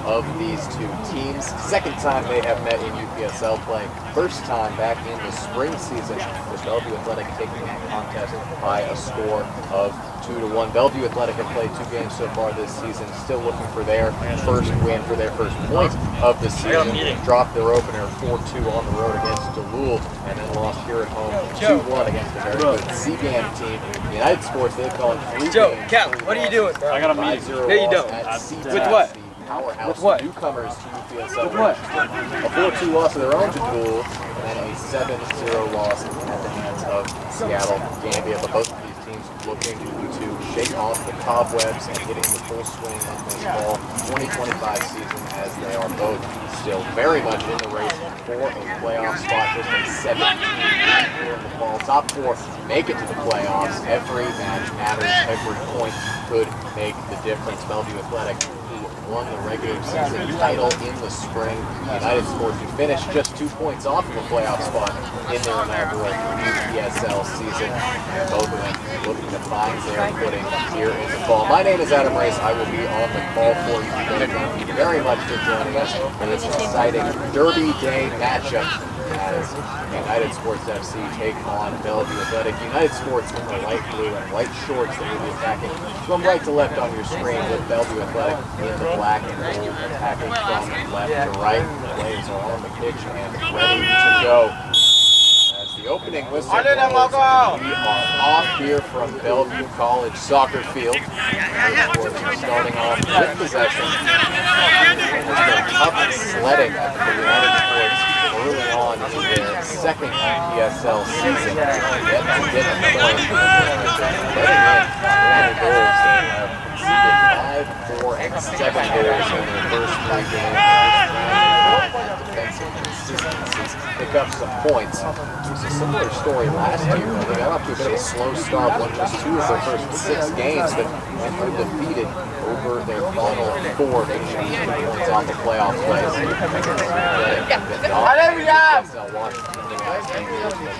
of these two teams. Second time they have met in UPSL play. First time back in the spring season with Bellevue Athletic taking that contest by a score of 2-1. Bellevue Athletic have played 2 games so far this season, still looking for their first win, for their first point of the season. Dropped their opener 4-2 on the road against Duluth, and then lost here at home 2-1 against a very good CGAM team. United Sports, they've gone 3 games. Cal, what are you doing? I got a meeting. No, you don't. With what? Powerhouse with what? Newcomers to UPSL. With what? A 4-2 loss of their own to Duluth, and a 7-0 loss at the hands of Seattle Gambia. But both of these teams looking to shake off the cobwebs and getting the full swing on this fall 2025 season, as they are both still very much in the race for a playoff spot. Just a 17 here in the fall. Top 4 make it to the playoffs. Every match matters. Every point could make the difference. Bellevue Athletic, who won the regular season title in the spring. United Sports, who finished just 2 points off of a playoff spot in their inaugural UPSL season. Both of them looking to find their footing here in the fall. My name is Adam Race. I will be on the call for you today. Thank you very much for joining us for this exciting Derby Day matchup as United Sports FC take on Bellevue Athletic. United Sports in the light blue and white shorts that will be attacking from right to left on your screen, with Bellevue Athletic in the black and gold attacking from left to right. The players are on the pitch and ready to go. As the opening whistle blows, we are off here from Bellevue College soccer field. Starting off with possession. Tough sledding for United Sports early on in their second UPSL season. Yet to get a point. Letting in 20 goals. They have conceded 5, 4, and 7 goals in their first 3 games. Defensive consistencies pick up some points. It was a similar story last year. They got off to a bit of a slow start, won just 2 of their first 6 games, but went undefeated over their final 4, making 2 points off the playoff place.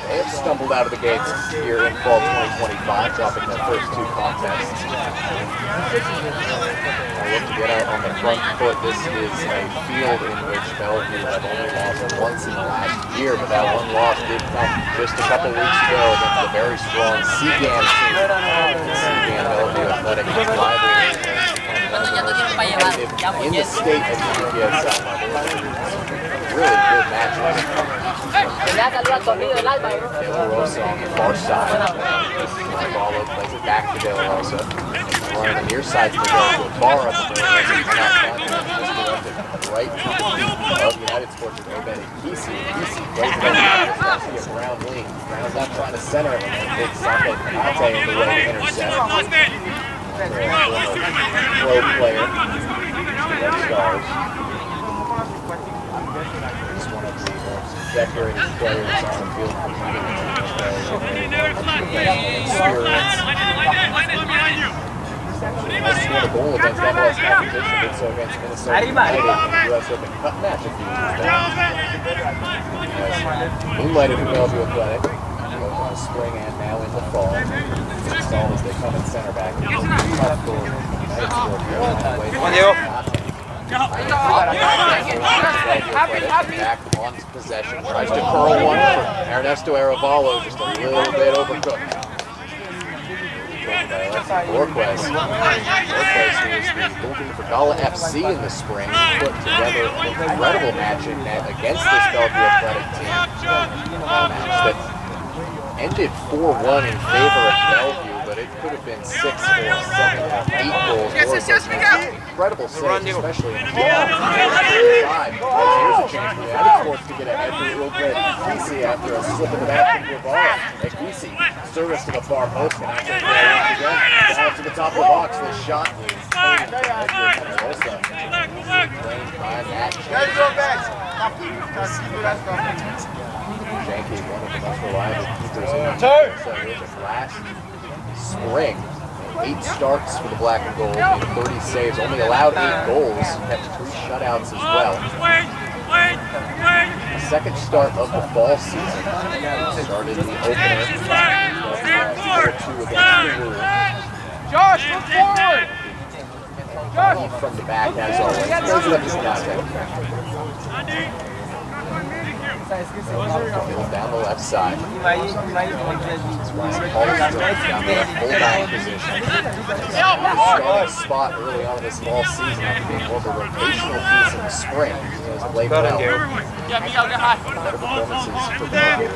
They have stumbled out of the gates here in fall 2025, dropping their first 2 contests. Look to get out on the front foot. This is a field in which Bellevue have only lost once in the last year, but that one loss did come just a couple weeks ago against a very strong CGAM team. CGAM Bellevue Athletic rivalry in the state of UPSL. Really good matchup. De La Rosa on the far side. Marvalo plays it back to De La Rosa. Running the near side to go far up the field. Right to the feet of United Sports with Obed Kisi. Kisi plays it over to a ground lean. Grounds out trying to center it, and then big Sake Kanate in the way to intercept. Pro player. Red Stars. He's one of the most decorated players on the field competing scored a goal against MLS competition, did so against Minnesota United in the US Open Cup match a few years back. Moonlighted for Bellevue Athletic, both in the spring and now in the fall. Installed as they come in center back. Tough for United Sports. Back on possession, tries to curl one for Ernesto Arevalo, just a little bit overcooked. Borquez, who was the goalkeeper for Gala FC in the spring, put together an incredible match in net against this Bellevue Athletic team. A match that ended 4-1 in favor of Bellevue, but it could have been 6 or 7 or 8 goals. Incredible saves, especially in the 5. Here's a chance for the United Sports to get ahead for real quick. Kisi after a slip in the back of the ball. Kisi, service to the far post, and after a play again, down to the top of the box. The shot is played by Matt Janky, one of the most reliable keepers in the league. So last spring, 8 starts for the black and gold, 30 saves, only allowed 8 goals, kept 3 shutouts as well. The second start of the fall season, started the opener, 4-2 against Duluth. Josh, look forward! Lead from the back as always. Goes it up his contact. Down the left side. Ryan Hallstrom down the left fullback position. Strong spot early on in this fall season after being more of a rotational piece in the spring. He has played well. Better performances for Bellevue.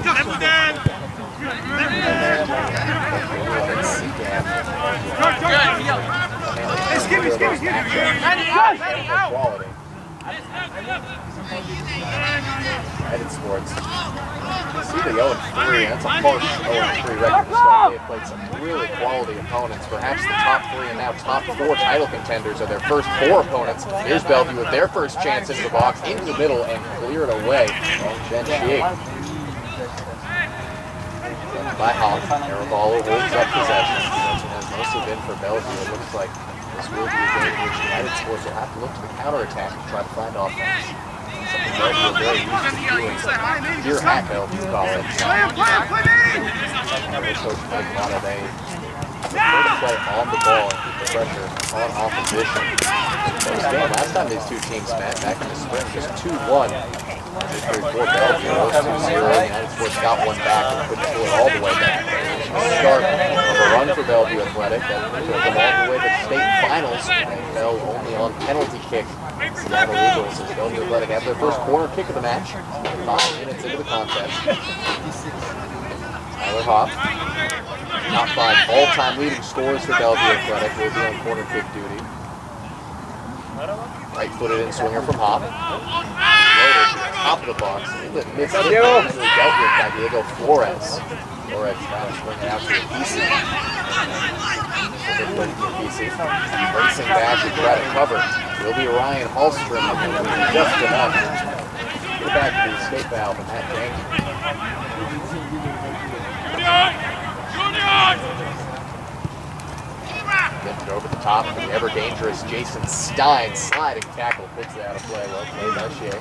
Unitedsports. See the 0-3, that's a harsh 0-3 record. They've played some really quality opponents, perhaps the top 3 and now top 4 title contenders are their first 4 opponents. Here's Bellevue with their first chance into the box, into the middle, and cleared away. Jen Sheik. By Hawk, Arabalo holds up possession. Possession has mostly been for Bellevue. It looks like this will be a game in which Unitedsports will have to look to the counterattack and try to find offense. Something Bellevue are very used to doing here at Bellevue College. Coach Mike Lana, they prefer to play on the ball and keep the pressure on opposition. Last time these two teams met, back in the spring, just 2-1. Victory for Bellevue, it was 2-0. Unitedsports got one back and couldn't pull it all the way back. Start of a run for Bellevue Athletic that took them all the way to the state finals and fell only on penalty kick. Seattle Eagles as Bellevue Athletic have their first corner kick of the match. 5 minutes into the contest. Tyler Hopp, top 5 all-time leading scorers for Bellevue Athletic, will be on corner kick duty. Right-footed in swinger from Hopp. Loaded to the top of the box. Missed it, dealt with by Diego Flores. Flores now swinging out to Apisi. Racing back to try to cover. Will be Ryan Hallstrom, just enough. Get it back to the escape valve and Matt Jenkins. Gets it over the top of the ever-dangerous Jason Stein. Sliding tackle, puts it out of play. Well played by Shea.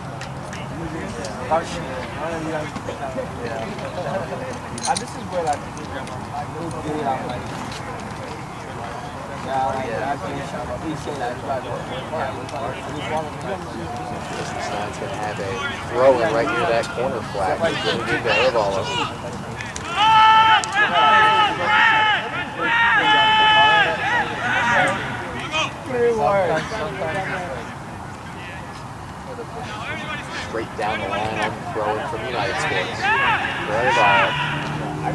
This is where like Jason Stein's going to have a throw in right near that corner flag. He's going to need to airball it. Straight down the line on the throw-in from Unitedsports. Very violent. Two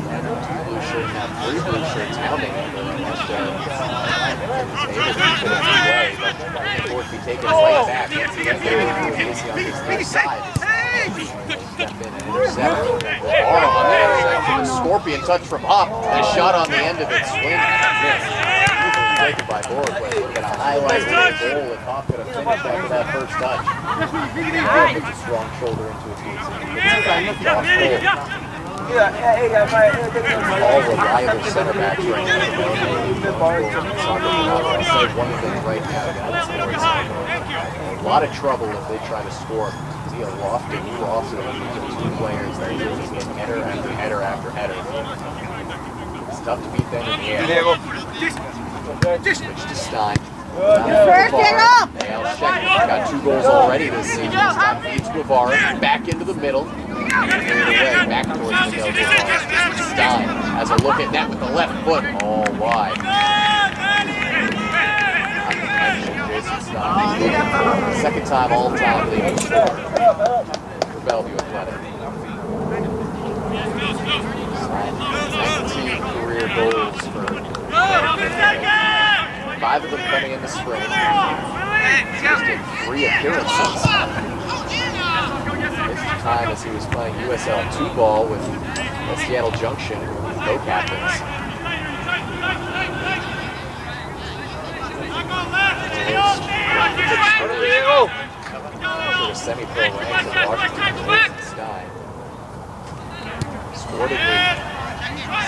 blue shirts, now 3 blue shirts hounding him, but was able to keep it in his way, but forced to be taken way back. Once again, Casey on his left side. Step in and intercept. Bar on the intersection. A scorpion touch from Hopp. And a shot on the end of it. Swing and miss. Taken by Borgway. Look at a highlight goal if Hopp could have finished after that first touch. Puts a strong shoulder into his knees. All reliable center backs right now. I'll say one thing right now, guys. A lot of trouble if they try to score. See a lofty crosser of these 2 players. They're just getting header after header after header. It's tough to beat them in the air. Switch to Stein. Got 2 goals already this season. This time feeds Guevara. Back into the middle. Back towards the middle. Stein has a look at that with the left foot. All wide. Jason Stein. Second time all-time leading scorer for Bellevue Athletic. 19 career goals for Bellevue Athletic. 5 of them coming in the spring. Just in 3 appearances. This time as he was playing USL 2 ball with Seattle Junction, co-captains. For the semi-pro ranks of Washington and Stein. Scored in the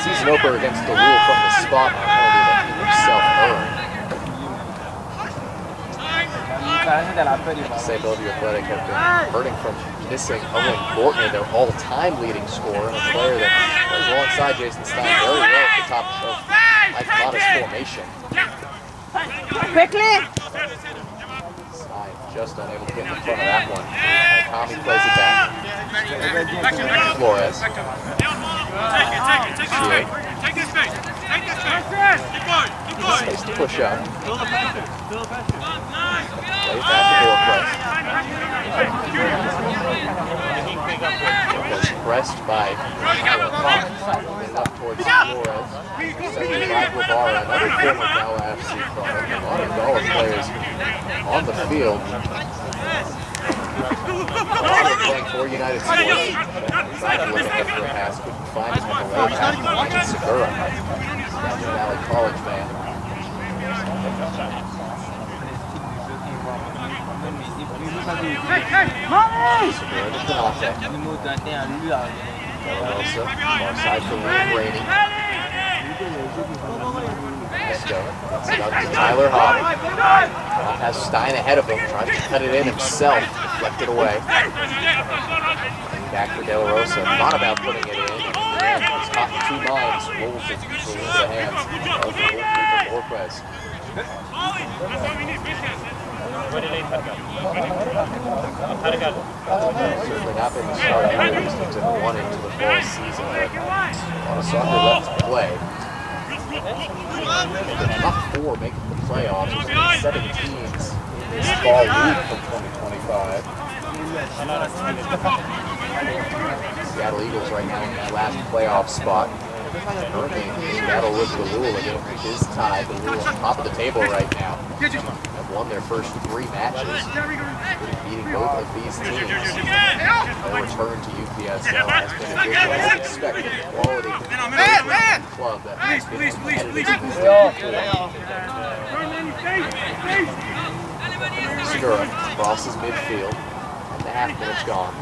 season opener against the Rule from the spot on a penalty that he himself earned. Say Bellevue Athletic have been hurting from missing Owen Gortner, their all-time leading scorer, and a player that plays alongside Jason Stein very well at the top of Mike Lotta's formation. Quickly! just unable to get in front of that one. Tommy plays it back. Flores. Take this space. Take this space. Keep going. Keep going. Space to push up. Feel the pressure. Feel the pressure. Play it back to Borquez. Borquez pressed by Tyler Fox. Up towards Flores. Second by Guevara, another former Gala FC product. A lot of Gala players on the field. Playing for United Sports. Tried to look ahead for a pass, couldn't find him on the way back. Segura, Scranton Valley College fan. Segura to Canate. Elsa, far side for Brady. Let's go. It's up to Tyler Hobb. Hobb has Stein ahead of him, trying to cut it in himself. Left it away. Back for De La Rosa. Thought about putting it in. It's caught in 2 minds. Rolls it into the hands of the goalkeeper Borquez. Certainly not been the start of the Houston's in one into the fall season, but a lot of soccer left to play. The top 4 making the playoffs. There's only 7 teams in this fall league from 2025. Seattle Eagles right now in that last playoff spot. Currently, Seattle with Bellevue again is tied. Bellevue on top of the table right now. Have won their first 3 matches, beating both of these teams. Their return to UPSL has been a good one. As expected, quality club that has been competitive in this league. Segura crosses midfield, and the half minute's gone.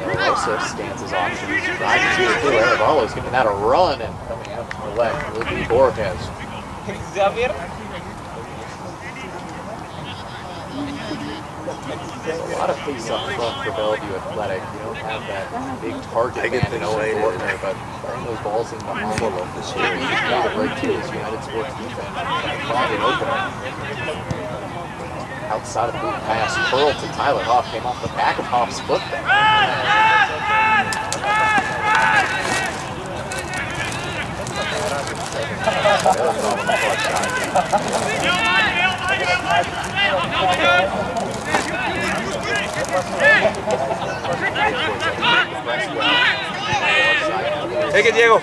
Rosa stands his options, trying to see it through. Arevalo's giving that a run, and coming out to the left will be Borquez. Xavier. There's a lot of pace up front for Bellevue Athletic. You don't have that big target man in Owen Fortner, but throwing those balls in behind him, this year he's got it right to his United Sports defense. Find an opener. Outside of the boot pass, curl to Tyler Hoff, came off the back of Hoff's foot there. Take it, Diego.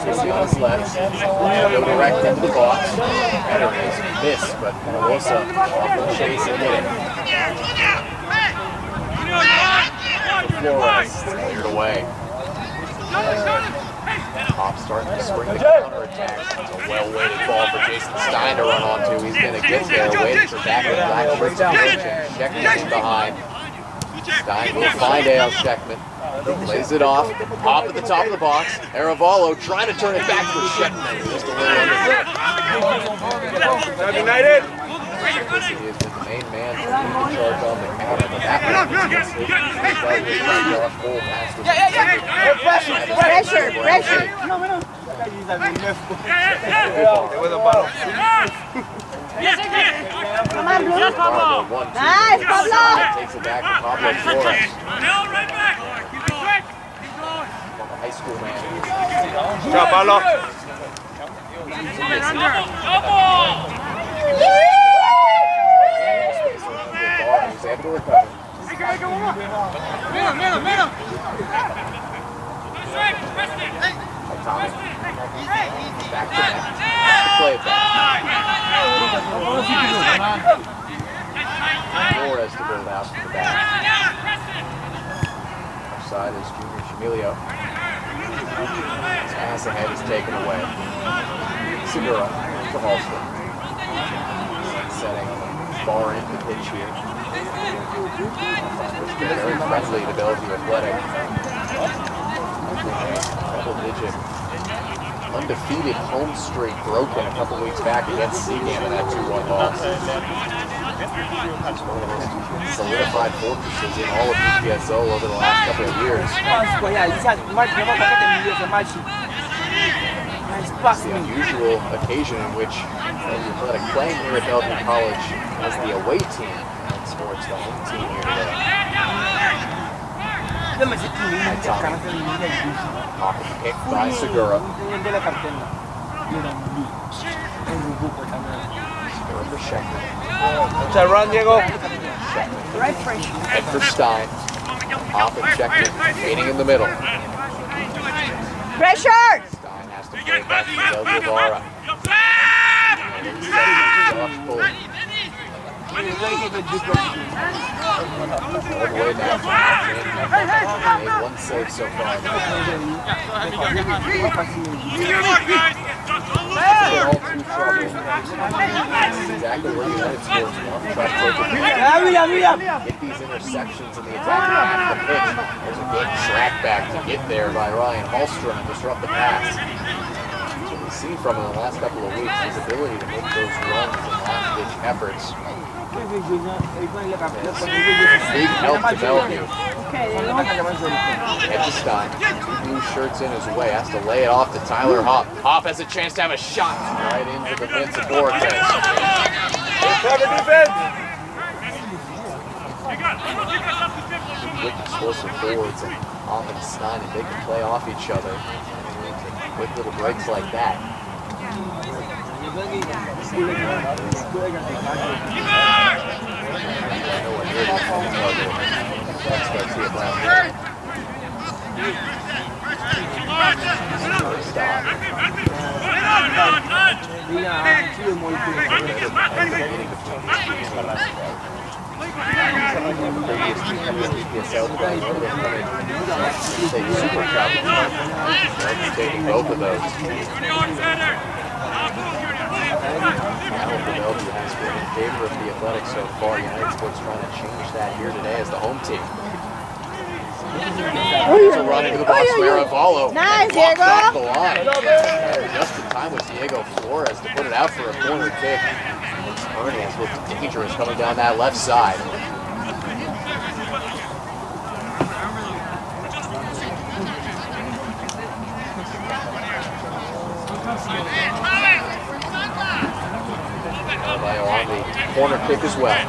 Luciano's left. Go direct into the box. Better is miss, but Rosa off the chase and hit it. Flores cleared away. Hopp starting to spring the counterattack. It's a well-weighted ball for Jason Stein to run onto. He's going to get there, waiting for back of Black Shirts to approach and Sheckman behind. Stein will find A.L. Sheckman. Plays it off. Hopp at the top of the box. Arevalo trying to turn it back for Sheckman. Just a little under. United. He has been the main man leading the charge on the counter, but that one is Pressure. Come on, Blue. Nice, Pablo. Takes it back to Pablo Flores. Right back. Keep going. High school man. Ciao, Pablo. He's able to recover. Tommy. Back to net. Play it back. Flores to build out from the back. Offside is Junior Chamilio. His pass ahead is taken away. Segura to Halston. Setting far end the pitch here. It's been very friendly to Bellevue Athletic. Double-digit, undefeated home streak broken a couple weeks back against Seagam in that 2-1 loss. It's one of the most solidified fortresses in all of UPSL over the last couple of years. It's the unusual occasion in which Bellevue Athletic playing here at Bellevue College as the away team in sports, the home team here today. Pocket pick by Segura. Segura for Schechter. It's a run, Diego. Head for Stein. Off and Schechter, meeting in the middle. Pressure! Stein has to play back to Guevara. Josh Bull. All the way down to made one save so far. All too trouble. Exactly where United Sports want to try to take it. Get these interceptions in the attack half of the pitch. There's a good track back to get there by Ryan Hallstrom and disrupt the pass. So we've seen from him in the last couple of weeks his ability to make those runs and last-ditch efforts. Big help to Bellevue. Head to Stein. Two blue shirts in his way. Has to lay it off to Tyler Hopp. Hopp has a chance to have a shot right into the Vincent Borges. Cover defense. Quick explosive forwards and Hopp and Stein, and they can play off each other. Quick little breaks like that. UPSL Super Cup. Taking both of those. Bellevue has been in favor of the Athletic so far. United Sports trying to change that here today as the home team. There's a run into the box where Avallo Nice, walks Diego. off the line. Just in time with Diego Flores to put it out for a corner kick. Hernandez looks dangerous coming down that left side. Arvayo on the corner kick as well.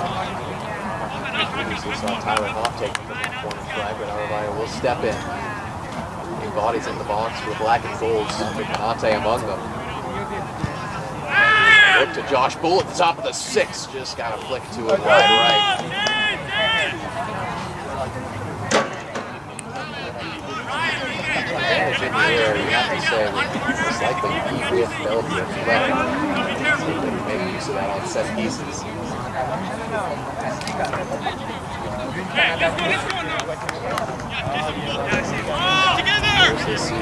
Previously saw Tyler Hopp take the corner flag, but Arvayo will step in. Big bodies in the box for the black and gold. Canate among them. Look to Josh Bull at the top of the 6. Just got a flick to it wide right. Advantage in the air, you have to say, it's likely be with Bellevue Athletic. See if they can make use of that on set pieces. There's this season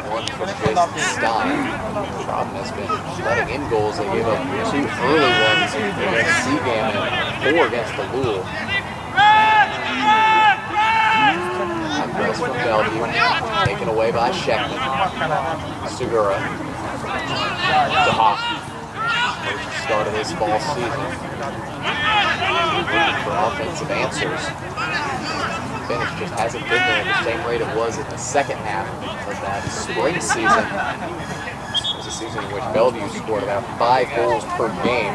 1 from Jason Stein. The problem has been letting in goals. They gave up 2 early ones against Seagam and 4 against the Lule. Press from Bellevue, taken away by Schechter. Segura to Hopp. First start of this fall season. Looking for offensive answers. Finish just hasn't been there at the same rate it was in the second half of that spring season. It was a season in which Bellevue scored about 5 goals per game.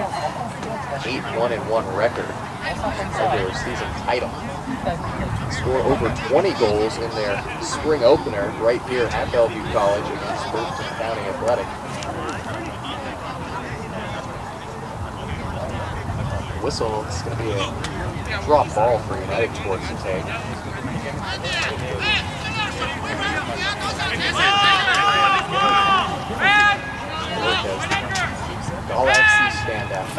8-1-1 record. Regular season title. Scored over 20 goals in their spring opener right here at Bellevue College against Thurston County Athletic. Whistle, it's going to be a drop ball for United Sports to take. All FC standout. A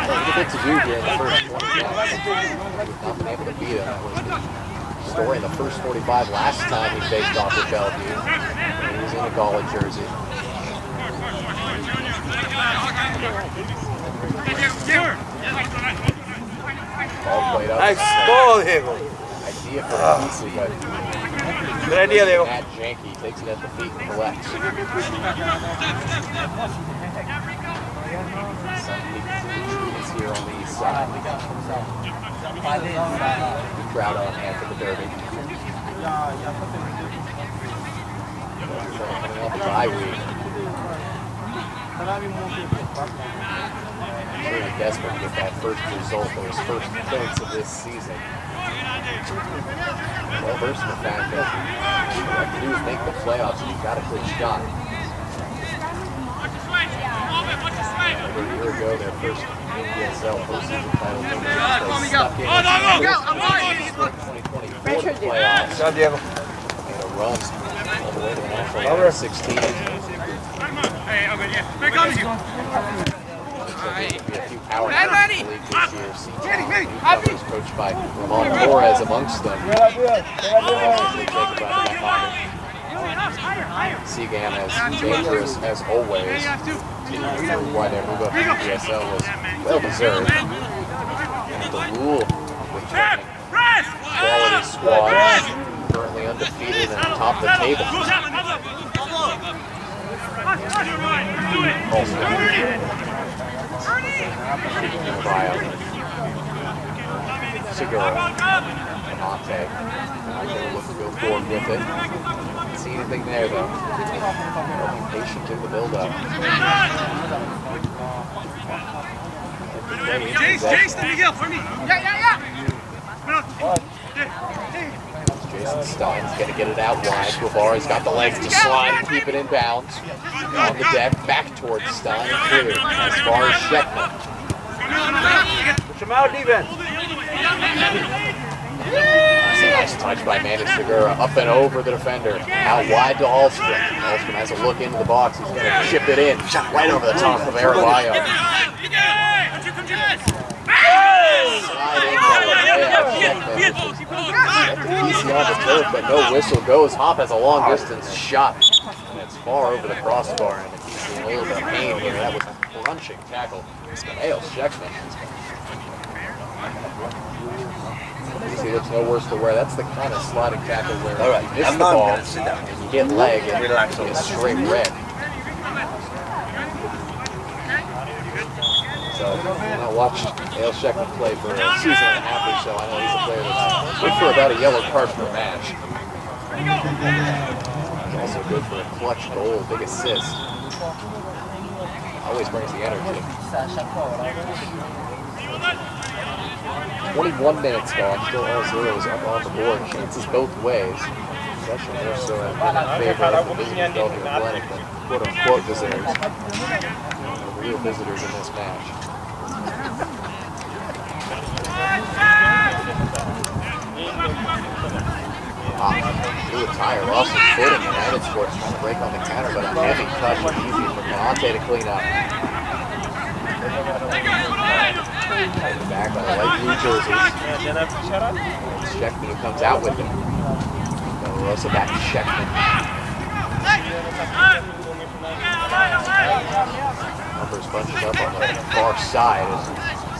little bit to do here in the first 20 minutes. We've not been able to beat him. That was the story in the first 45 last time he faced off with Bellevue. He was in a Gala jersey. Ball played up. Nice ball, Diego. Idea for Easy, but Good idea, Diego. Matt Janke takes it at the feet and collects. Some is here on the east side. The crowd on hand for the derby. coming off a bye week. Really desperate to get that first result, those first points of this season. Well versed in the fact that what you have to do is make the playoffs and you've got a good shot. Over a year ago, their first UPSL postseason title game, they stuck in the 2024 playoffs. Good job, Diego. Made a run all the way to the national round of 16. Be a few powerhouses in the league this year. Newcomers coached by Ramon Torres amongst them. Seagam as dangerous as always. Why their move up to UPSL was well deserved. And the rule returning quality squad, currently undefeated and top of the table. Segura, Conate, they'll look to go forward with it. Didn't see anything there though. They'll be patient in the build-up. Jason, Miguel, for me. Yeah. Jason Stein's going to get it out wide. Guevara's got the legs to slide and keep it in bounds. On the deck, back towards Stein, clear as far as Sheckman. Push him out, defense. That's a nice touch by Manny Segura, up and over the defender. Out wide to Ahlstrom. Ahlstrom has a look into the box. He's going to chip it in. Shot right over the top of Arabayo. Easy on the turf, but no whistle goes. Hop has a long distance shot, and it's far over the crossbar, and he's in a little bit of pain here. That was a crunching tackle. Scamail Sheckman. He looks no worse for wear. That's the kind of sliding tackle where you miss the ball and you get leg and you get straight red. So I watched Dale Sheckman play for a season and a half or so. I know he's a player that's good for about a yellow card per match. He's also good for a clutch goal, big assist. Always brings the energy. 21 minutes gone, still all zeros up on the board. Chances both ways. Possession more so in favor of the visiting Bellevue Athletic than quote-unquote visitors. The real visitors in this match. Blue attire, lost his footing. Unitedsports trying to break on the counter, but a heavy touch and easy for Conate to clean up. Back on the light blue jerseys. Sheckman who comes out with it. Rosa back to Sheckman. Numbers bunches up on the far side as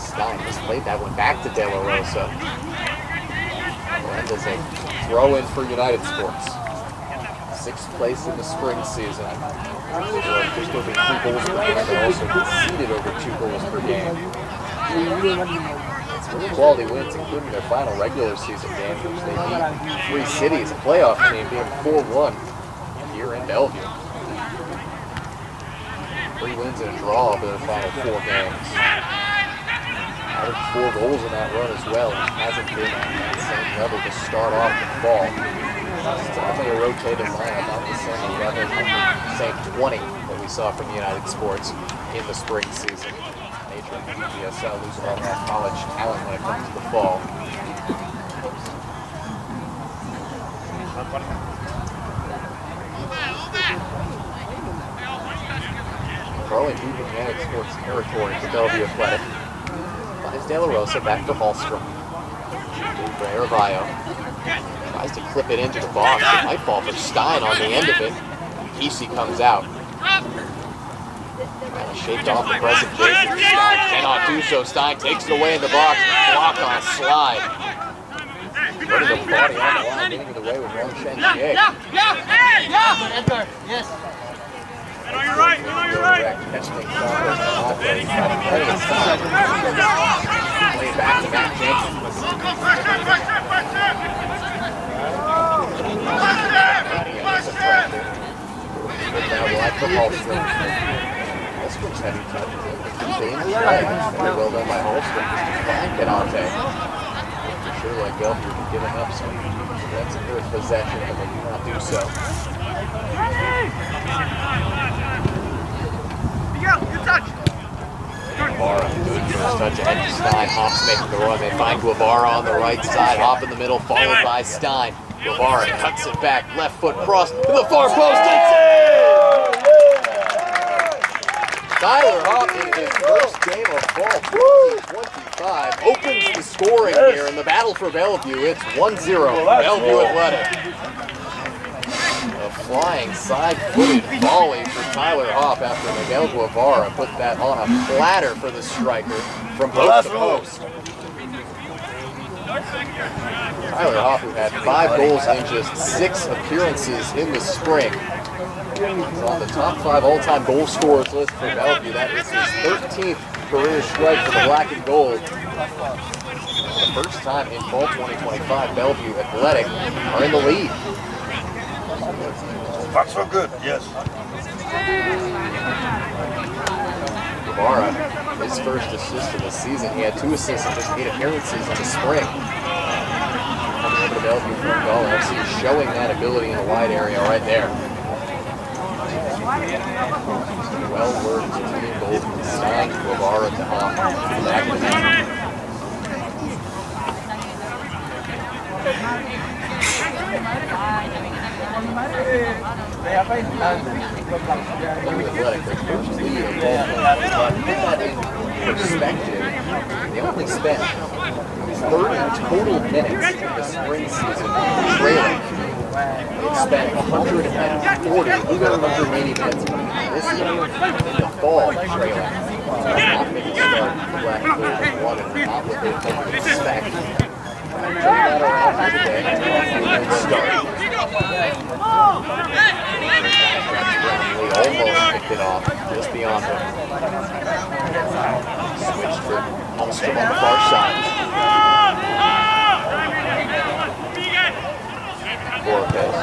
Stein just played that one back to De La Rosa. And as a throw in for Unitedsports. 6th place in the spring season. Just over 2 goals per game, but also conceded over 2 goals per game. Really quality wins, including their final regular season game, which they beat 3 cities, a playoff team, being 4-1 here in Bellevue. 3 wins and a draw over their final 4 games. Averaged 4 goals in that run as well, which hasn't been on that same level to start off the fall. It's definitely a rotated lineup, not the same 11, same 20 that we saw from Unitedsports in the spring season. Nature of the UPSL losing all that college talent when it comes to the fall. Crowley moving Unitedsports territory to Bellevue Athletic. Finds De La Rosa back to Ahlstrom. Arabayo tries to clip it into the box. It might fall for Stein on the end of it. Kesey comes out. Shaped off the present Jason. Stein cannot do so. Stein takes it away in the box. Blocked on a slide. Putting the body on the line, getting it away with Ron Shen-Jie. Yes. On your right, on your right. Play back to back Jensen. now wide for Hallstrom. Hallstrom's heavy touch. Very well done by Hallstrom. Fine, Canante. For sure, like Bellevue, been giving up some. That's a good possession, but they do not do so. Good touch. Guevara, good first touch ahead to Stein. Hawks making the run. They find Guevara on the right side. Hop in the middle, followed by Stein. Guevara cuts it back, left foot cross to the far post. It's in! Tyler Hop in his first game of fall, 25, opens the scoring here in the battle for Bellevue. It's 1-0, Bellevue Athletic. A flying side-footed volley for Tyler Hop after Miguel Guevara put that on a platter for the striker from post to post. Tyler Hop, who had 5 goals in just 6 appearances in the spring, is on the top 5 all-time goal scorers list for Bellevue. That is his 13th career strike for the black and gold. For the first time in fall 2025, Bellevue Athletic are in the lead. That's so good, yes. Guevara, his first assist of the season. He had 2 assists in just 8 appearances in the spring. Coming over to Bellevue from goal, FC showing that ability in the wide area right there. Well worked team goal from Stein, Guevara to Hop. Back to the net. Athletic, their first lead of ball. Put that in perspective, they only spent 30 total minutes in the spring season trailing. They've spent 140, even 180 minutes this year in the fall trailing. Not making start black and gold and one and not what they expect. Turn that around for the day. And start. Almost picked it off, just beyond him. Switched for Hallstrom on the far side. Borges,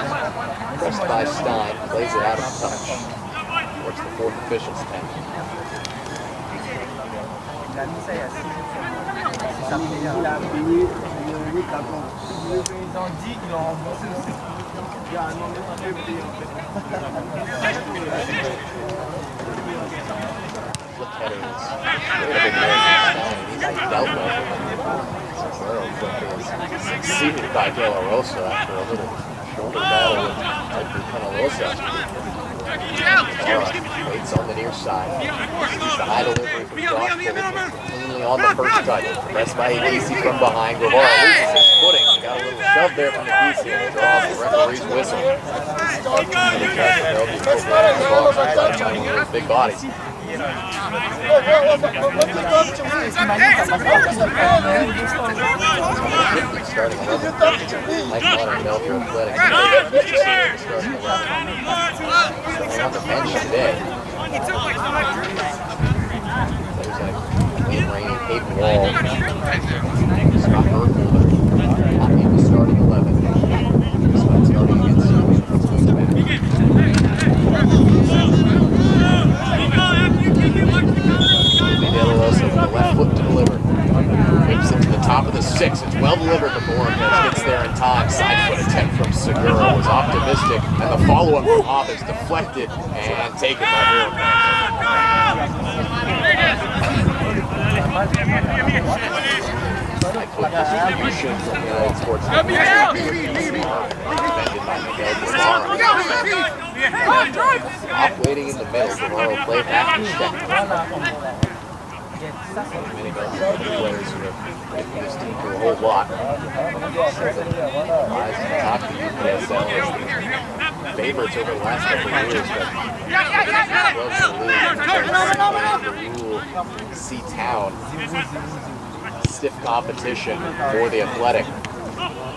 pressed by Stein, plays it out of touch. Towards the 4th official's tent. Flip header is a big man. He's dealt with. Succeeded by De La Rosa after a little shoulder battle with Edgar Penalosa. Waits on the near side. Sees the high delivery from Josh cleanly on the first touch. Pressed by Adisi from behind. Guevara loses his footing. He got a little shove there from Adisi and draws the referee's whistle. Big bodies. Starting 11. Like modern Bellevue Athletic. On the bench today. There's a reigning Hayden Wall. Scott Burkholder. Not in the starting 11. Despite starting against De La Rosa with the left foot to deliver. Whips it to the top of the 6. It's well delivered to Borges. Gets there in time. Side foot attempt from Segura was optimistic. And the follow-up from Hop is deflected and taken by Borges. Side foot distribution from unitedsports. Hop waiting in the middle. Guevara will play back to check. Many Bellevue players who have played for this team for a whole lot. Rise to the top of the UPSL as the favorites over the last couple of years, but C-Town. Stiff competition for the Athletic.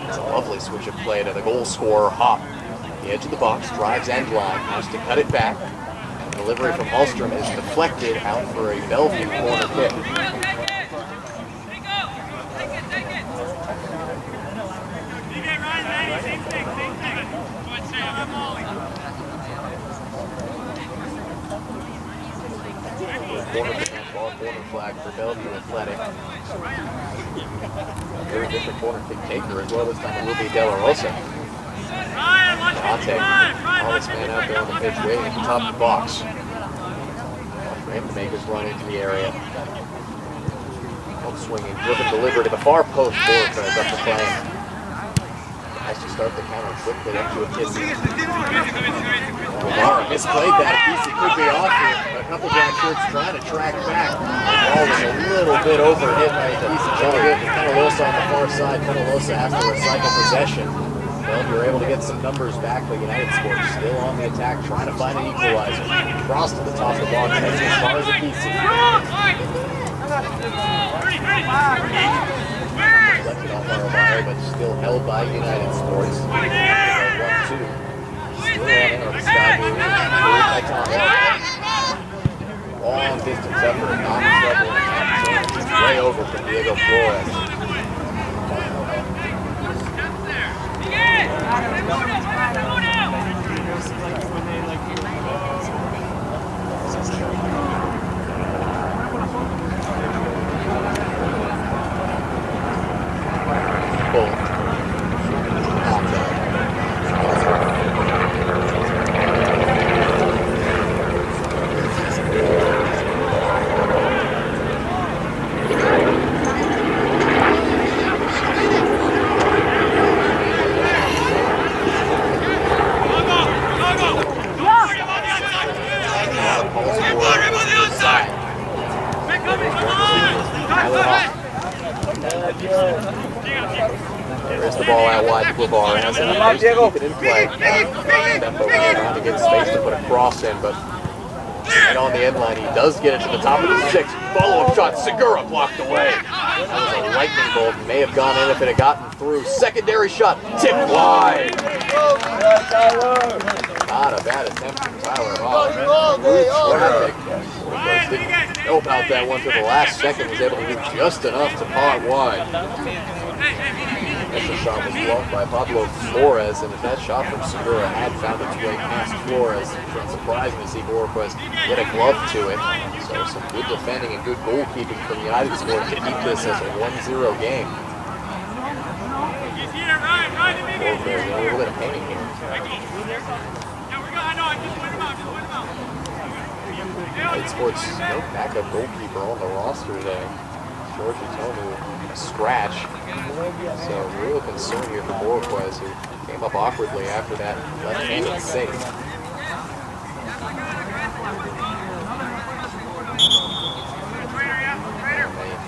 It's a lovely switch of play to the goal scorer, Hop. The edge of the box, drives end line, has to cut it back. Delivery from Hallstrom is deflected out for a Bellevue corner kick. corner flag for Bellevue Athletic. Very different corner kick taker as well. This time it will be De La Rosa. Dante, tallest man out there on the pitch, waiting at the top of the box. For him to make his run into the area. Swinging, driven, delivered to the far post. Boricrez up the plane. Has to start the counter quickly up to a kiss. Lamar misplayed that. A piece he could be off here, but a couple down shirts trying to track back. The ball was a little bit overhit by a piece of Joliet. Penalosa on the far side. Penalosa has to recycle possession. Well, you're able to get some numbers back, but United Sports still on the attack, trying to find an equalizer. Cross to the top of the box, as far as a piece. Deflected off our wire, but still held by United Sports. 1-2. Still on air with Sky Blue. Long distance effort, not trouble. Way over from Diego Flores. There's the ball out wide to Guevara. Has it keep it in play. Trying to get space to put a cross in, but right on the end line, he does get it to the top of the 6. Follow-up shot, Segura blocked away. That was a lightning bolt. May have gone in if it had gotten through. Secondary shot, tipped wide. Not a bad attempt from Tyler Hall. Didn't know about that one to the last second. Was able to do just enough to paw it wide. Initial shot was blocked by Pablo Flores, and if that shot from Segura had found its way past Flores, it's surprising to see Boricrez get a glove to it. So some good defending and good goalkeeping from United Sports to keep this as a 1-0 game. Boricrez, a little bit of pain here. United Sports no backup goalkeeper on the roster today. George Tomu, a scratch. So real concern here for Boricrez, who came up awkwardly after that left-handed save.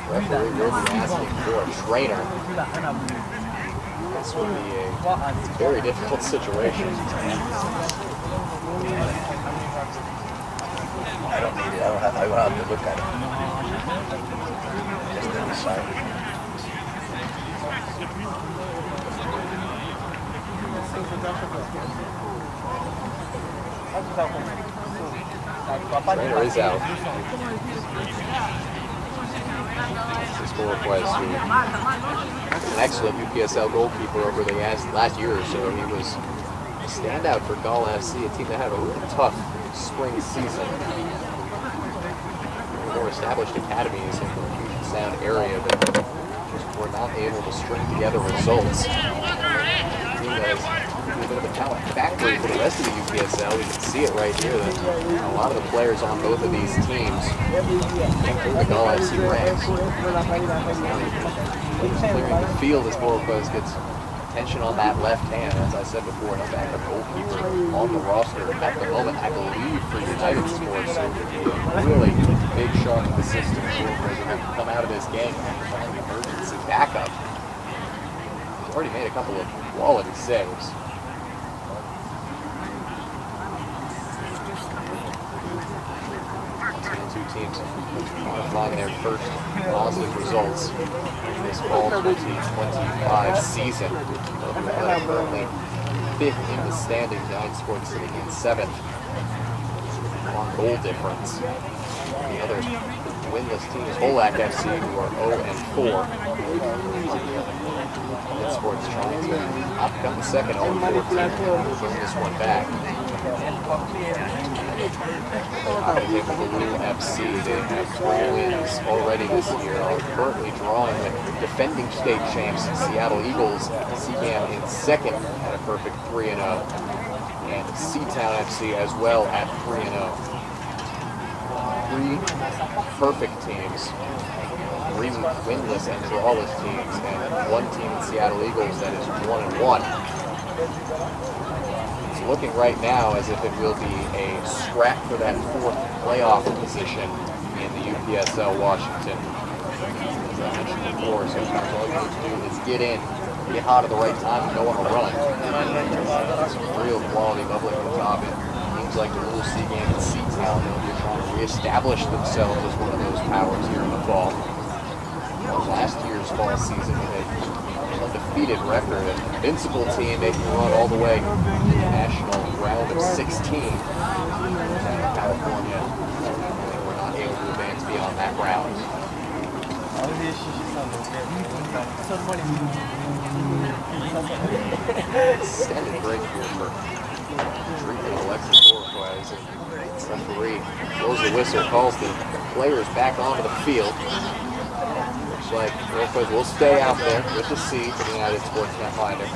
The referee will be asking for a trainer. This would be a very difficult situation. I don't need it. I will have to look at it. Just in the side. Trainer is out. This is Boricrez, who was an excellent UPSL goalkeeper over the last year or so. He was a standout for Gala FC, a team that had a really tough spring season. More established academies in the Puget Sound area that just were not able to string together results. The team has a bit of a talent factory for the rest of the UPSL. We can see it right here that a lot of the players on both of these teams came through the Gala FC ranks. Clearing the field as Boricrez gets attention on that left hand. As I said before, no backup goalkeeper on the roster at the moment, I believe, for United Sports. So it would be a really big shock to the system. Boricrez would have to come out of this game after finding emergency backup. He's already made a couple of quality saves. Two teams qualifying their first positive results in this fall 2025 season. Currently 5th in the standings. United Sports sitting in 7th on goal difference. The other winless team is Olac FC, who are 0-4. United Sports trying to outcome the second 0-4 team and bring this one back. Opposite Bellevue FC, they have 3 wins already this year, are currently drawing with defending state champs Seattle Eagles, Seagam in second at a perfect 3-0, and Seatown FC as well at 3-0. 3 perfect teams, 3 winless and drawless teams, and 1 team in Seattle Eagles that is 1-1. It's looking right now as if it will be a scrap for that 4th playoff position in the UPSL Washington. As I mentioned before, sometimes all you need to do is get in, get hot at the right time, and go on a run. Some real quality bubbling at the top. Teams like the Little Seagam and Seatown, they're trying to reestablish themselves as one of those powers here in the fall. Last year's fall season, they had an undefeated record, an invincible team making a run all the way to the national round of 16 in California. They were not able to advance beyond that round. Extended break here for treatment Alexis Borquez, and the referee blows the whistle, calls the players back onto the field. Looks like Borquez will stay out there with the C for the United Sports netminder.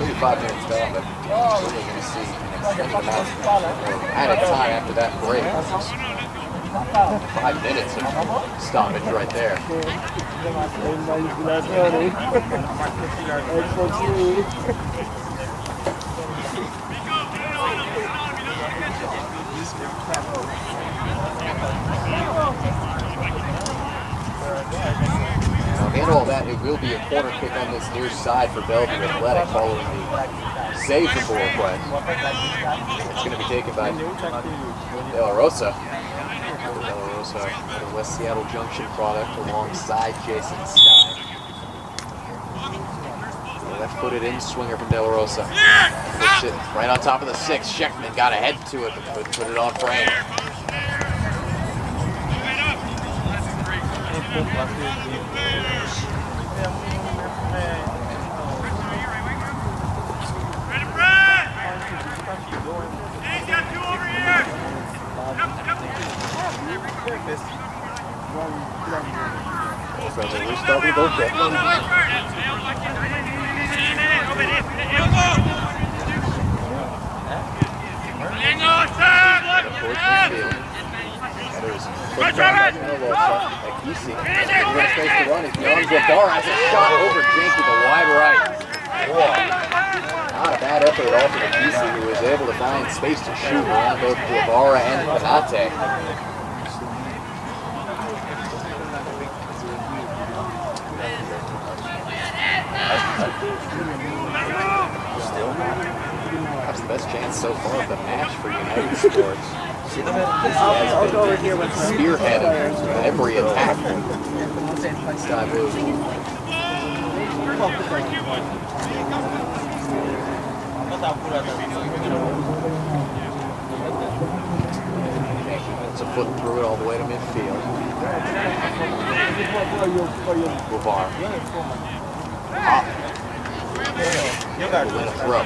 Maybe 5 minutes down, but we're going to see an extended amount of added time after that break. 5 minutes of stoppage right there. And all that, it will be a corner kick on this near side for Bellevue Athletic following the save for Borquez. It's going to be taken by De La Rosa. De La Rosa, the West Seattle Junction product, alongside Jason Stein. Left-footed in swinger from De La Rosa. Puts it right on top of the 6. Schechtman got ahead to it, but couldn't put it on frame. So they restart with Oka. Has a shot over Janky, the wide right. Not a bad effort at all for Akisi, who was able to find space to shoot around both Guevara and Panate. Perhaps the best chance so far of the match for United Sports. I'll go over here with spearheaded every attack. It's a foot through it all the way to midfield. Guevara. Hop. Will win a throw.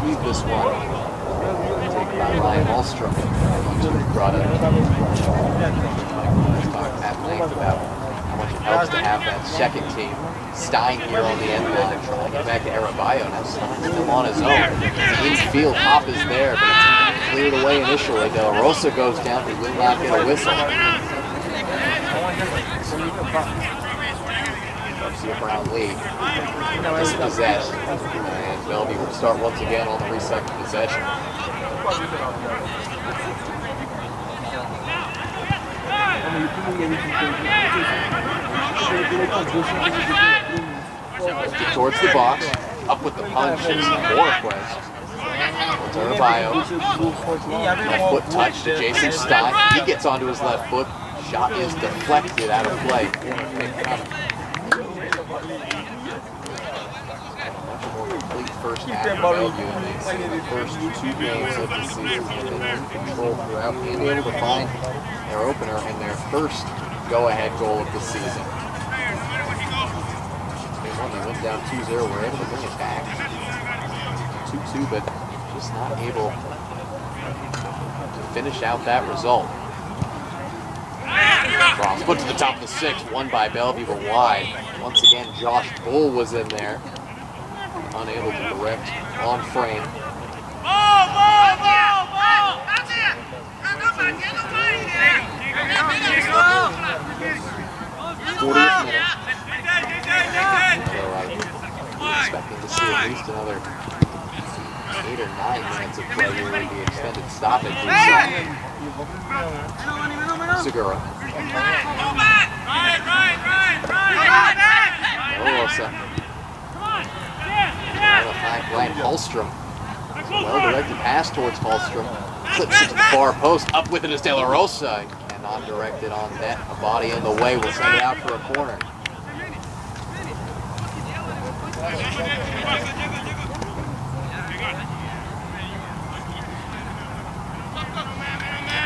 Leave this one. Taken by Ryan Malmstrom. Brought up. At length about how much it helps to have that second team. Stein here on the end line, trying to get back to Arabayo. Now Stein's still on his own. Infield hop is there, but it's cleared away initially. De La Rosa goes down, he will not get a whistle. Garcia Brown lead. Dispossessed. And Bellevue will start once again on the recycled possession. Towards the box. Up with the punch is Borquez. Arabayo. Left foot touch to Jason Stein. He gets onto his left foot. Shot is deflected out of play. Much more complete first half for Bellevue, and they've seen the first 2 games of the season. They've been in control throughout, being able to find their opener and their first go-ahead goal of the season. They went down 2-0. We're able to bring it back 2-2, but just not able to finish out that result. Cross put to the top of the 6, won by Bellevue, but wide. Once again, Josh Bull was in there, unable to direct on frame. 40th minute. So I'm expecting to see at least another 8 or 9 minutes of play here with the extended stoppage. Segura. Rosa. Hallstrom. Well-directed pass towards Hallstrom. Clips it to the far post. Up with it is De La Rosa. And not directed on net. A body in the way will send it out for a corner.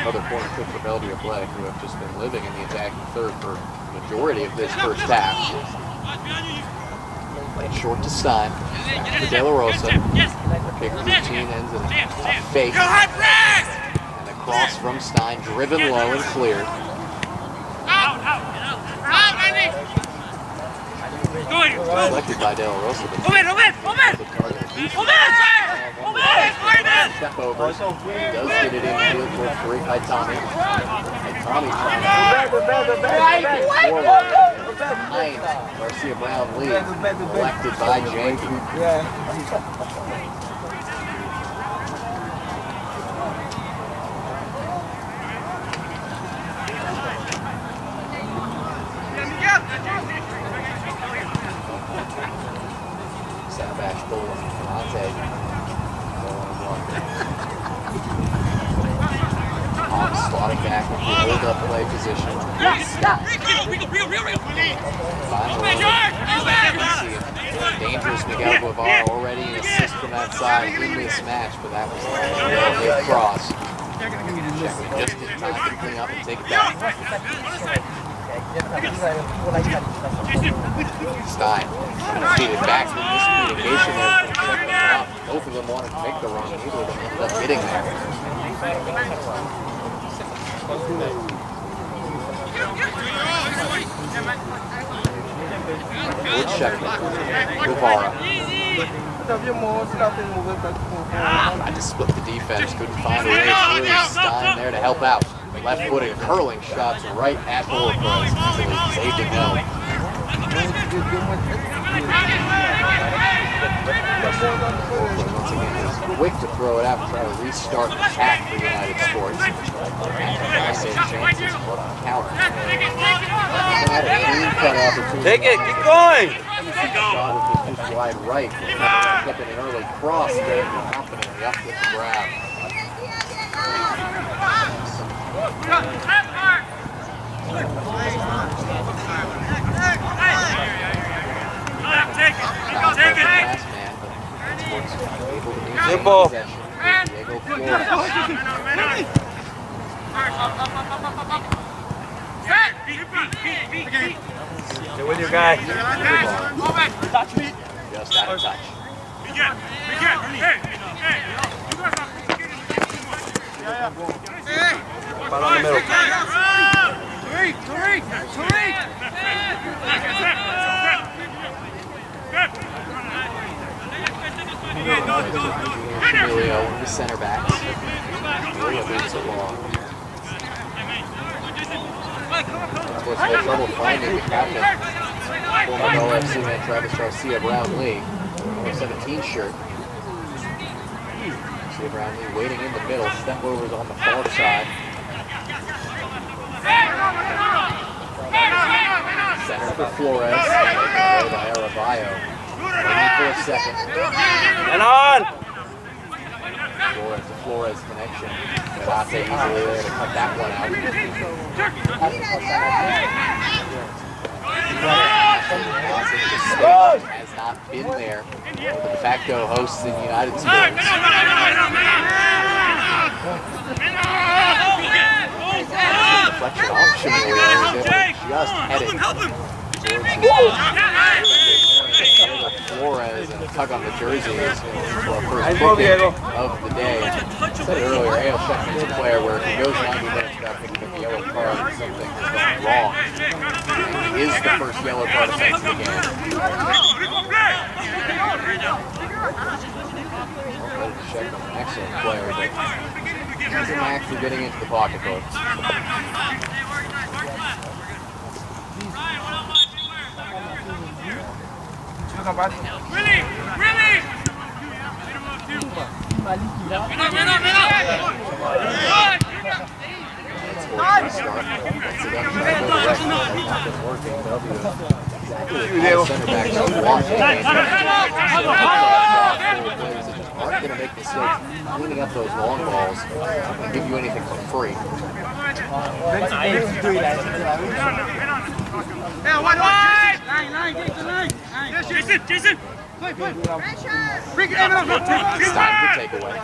Another corner kick for Bellevue Athletic, who have just been living in the attacking third for the majority of this first half. Played short to Stein. Back to De La Rosa. Kick routine ends in a fake. And a cross from Stein, driven low and cleared. Selected by De La Rosa. Step over. He does get it in field for free by Tommy. And Tommy trying to Garcia Brown lead. Collected by Janky. Savash bowling. Conte. Slotting back with the hold-up play position. Dangerous Miguel Guevara already an assist from that side in this match, but that was a well-hit cross. Check just in time to clean up and take it back. Stein feeded back with miscommunication there. Both of them wanted to make the run, neither of them ended up getting there. Woodcheckman, Guevara. Tried to split the defense, couldn't find a way through. Stein there to help out. Left-footed curling shots right at goal post until he saved it well. Once again, he's quick to throw it out and try to restart the attack for United Sports. Take it, keep going! Shot was just wide right. Kept an early cross there, confidently up with the grab. Simple. Stay with your guy. Touch me. Just out of touch. About on the middle. Emilio, one of the center backs. Emilio moves along. Sports had trouble finding the captain. Former OFC man Travis Garcia Brown Lee. Number 17 shirt. Garcia Brown Lee waiting in the middle. Step overs on the far side. Center for Flores. Play by Aravallo. 24 seconds. And on! Flores to Flores connection. Canate easily there to cut that one out. Has not been there. The de facto hosts in United Sports. Deflection off Shamil just headed Flores and a tug on the jersey is for our first booking of the day. I said it earlier, A.L. Sheckman's a player where if he goes 90 minutes without picking up the yellow card, something has gone wrong. And he is the first yellow card offense of the game. Sheckman, an excellent player, but he's a knack for getting into the pocketbook. Aren't going to make mistakes cleaning up those long balls and give you anything for free. Jason! It's time for takeaway.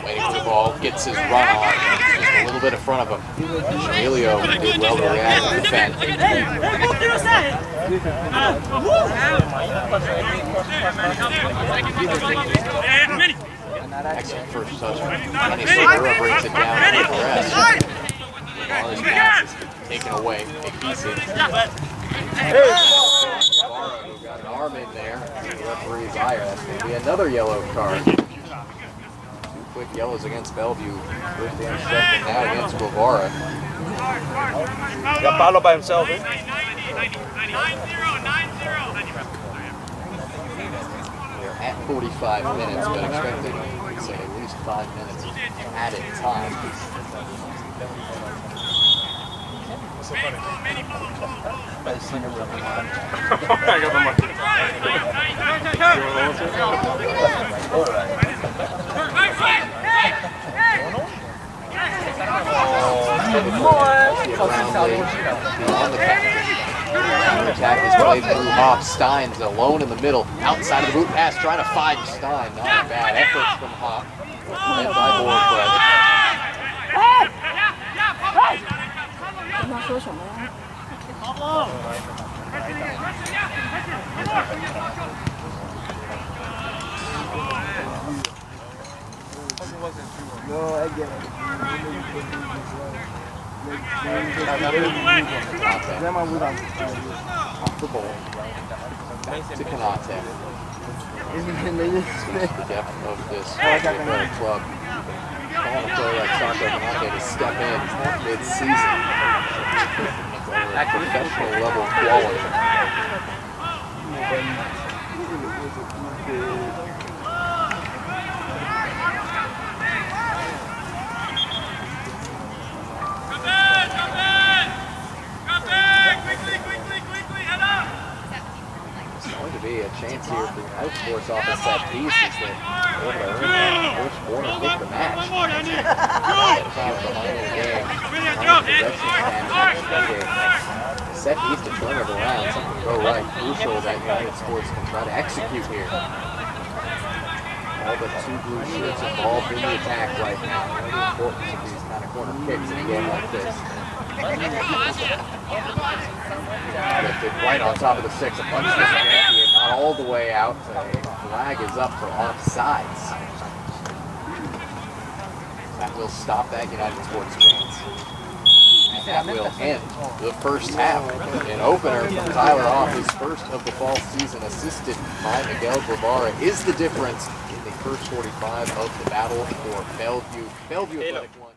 Waiting for the ball, gets his run on, just a little bit in front of him. Emilio did well to react and defend. Excellent first touch. Kenny Segura brings it down with the rest. Lamar's pass is taken away. Big easy. Who got an arm in there. The referee's eye. That's going to be another yellow card. Two quick yellows against Bellevue. First against Sheckman, now against Guevara. Got Pablo by himself, eh? 9-0. We're at 45 minutes, but expecting, say, at least 5 minutes added time. I got the money. Attack is played through Hoff. Stein's alone in the middle, outside of the boot pass, trying to find Stein. Not a bad effort from Hoff. Led by Borfred. 他说什么呀？ No, I get it. Off the ball. Back to Canate. The depth of this athletic club. Calling a player like Santo Canate to step in mid-season. At professional level quality. Be a chance here for United Sports offense set piece as they able to earn that first corner and take the match. Behind the game. Set piece to turn it around. Something to go right. Crucial that United Sports can try to execute here. All but two blue shirts involved in the attack right now. The importance of these kind of corner kicks in a game like this. Lifted right on top of the six. A punch this here, not all the way out. A flag is up for offsides. That will stop that United Sports chance. And that will end the first half. An opener from Tyler Hoff, his first of the fall season, assisted by Miguel Guevara, is the difference in the first 45 of the battle for Bellevue. Bellevue Athletic won.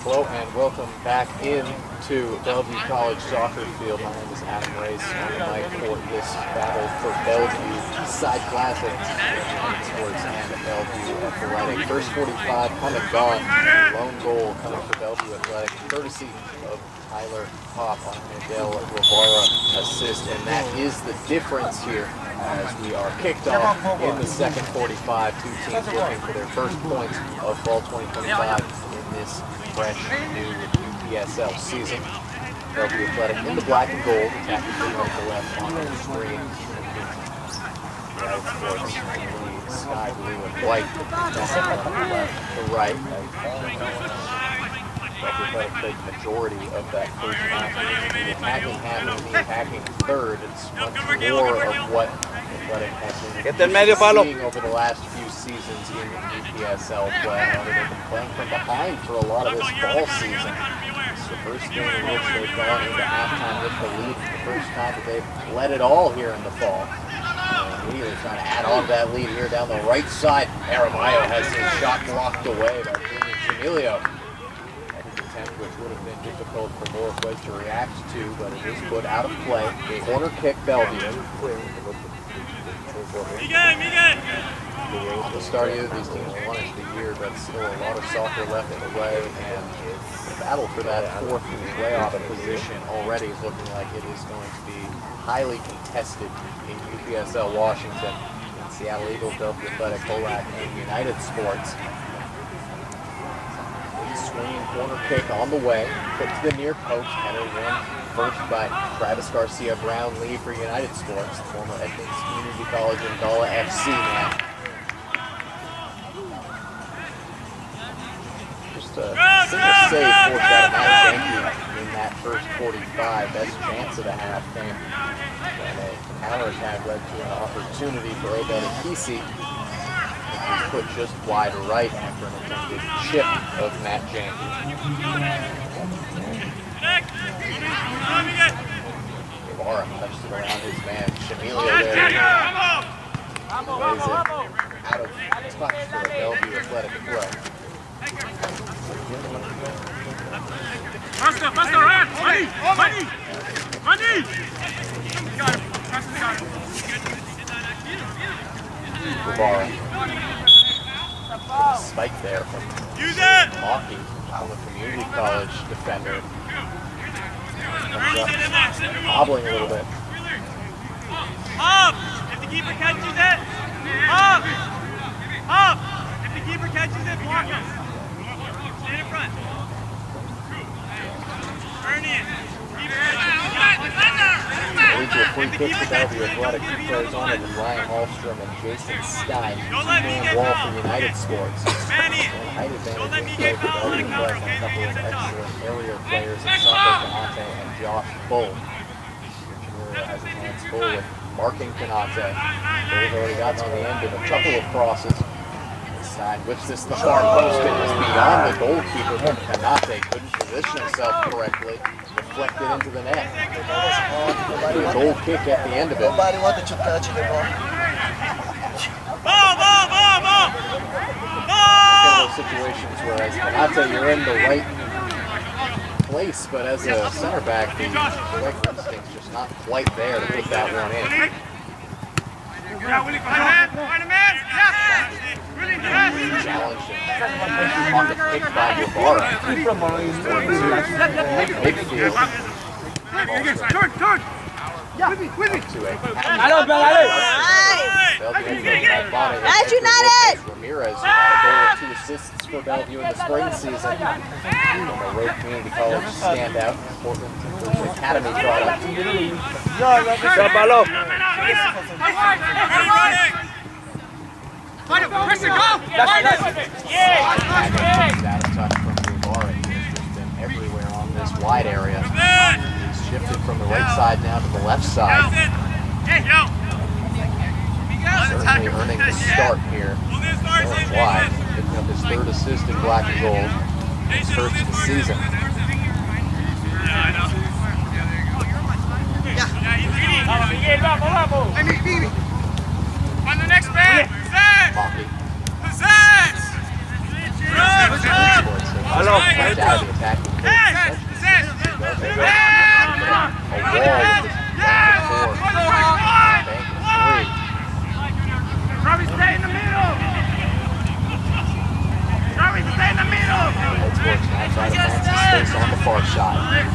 Hello and welcome back into Bellevue College soccer field. My name is Adam Race. I'm the mic for this battle for Bellevue Side Classic, Unitedsports and Bellevue Athletic. First 45 come and gone. Lone goal coming for Bellevue Athletic, courtesy of Tyler Pop on Miguel Guevara assist, and that is the difference here as we are kicked off in the second 45. Two teams looking for their first points of fall 2025 in this fresh new UPSL season. Bellevue Athletic in the black and gold, attacking from right to left on the screen. Sky blue and white, left to right. Bellevue Athletic played the majority of that first half. The attacking half and the attacking third. It's much more of what Athletic has been seeing over the last few seasons in UPSL play. They've been playing from behind for a lot of this fall season. It's the first game in which they've gone into halftime with the lead. It's the first time that they've led it all here in the fall. Immediately trying to add on to that lead here down the right side. Aramayo has his shot blocked away by Jamilio. Which would have been difficult for Northwest to react to, but it is put out of play. Corner kick, Bellevue. On the start of these teams won it the year, but still a lot of soccer left in the way, and the battle for that fourth playoff position already is looking like it is going to be highly contested in UPSL Washington, in Seattle Eagles, Bellevue Athletic, Colac, and Unitedsports. Swinging corner kick on the way, put to the near post, header won first by Travis Garcia Brown, lead for Unitedsports, the former Edmonds Community College and Gala FC man. Just a single save forced out of Matt Janke in that first 45. Best chance of the half came when a counter attack led to an opportunity for Obed Akisi. He's put just wide right after an attempted chip of Matt Janke. Guevara touched it around his man. Shamilio there. Plays it out of touch for a Bellevue Athletic throw. Faster, Ryan! Money! Guevara. Spike there from Maki on the community college defender. Hobbling a little bit. Up! If the keeper catches it, up! If the keeper catches it, block him. Stay in front. Turn in. Leads to a free kick for Bellevue Athletic. Two players on it with Ryan Hallstrom and Jason Stein. Two-man wall for Unitedsports. Height advantage for Bellevue Athletic and a couple of excellent aerial players in Sato Kanate and Josh Bull. Jamilio has his hands full with marking Kanate. They've already got to the end of a couple of crosses. Stein whips this to the far post and is beyond the goalkeeper, but Kanate couldn't position himself correctly. Deflected into the net. A goal kick at the end of it. Nobody wanted to touch the ball. Ball! One of those situations where as Kanate, you're in the right place, but as a center back, the direct instinct's just not quite there to put that one in. Challenged and on the kick by Guevara. Midfield. Turn! Nice, United! Ramirez had a goal with 2 assists for Bellevue in the spring season. From a Road Community College standout, Portland Academy product. Pressure, go! Out of touch from Guevara. He has just been everywhere on this wide area. He's shifted from the right side now to the left side. Certainly earning the start here. Going wide, picking up his 3rd assist in black and gold. His first of the season. On the next man! Maki. Zed! Hello. inside of Francis' space on the far side.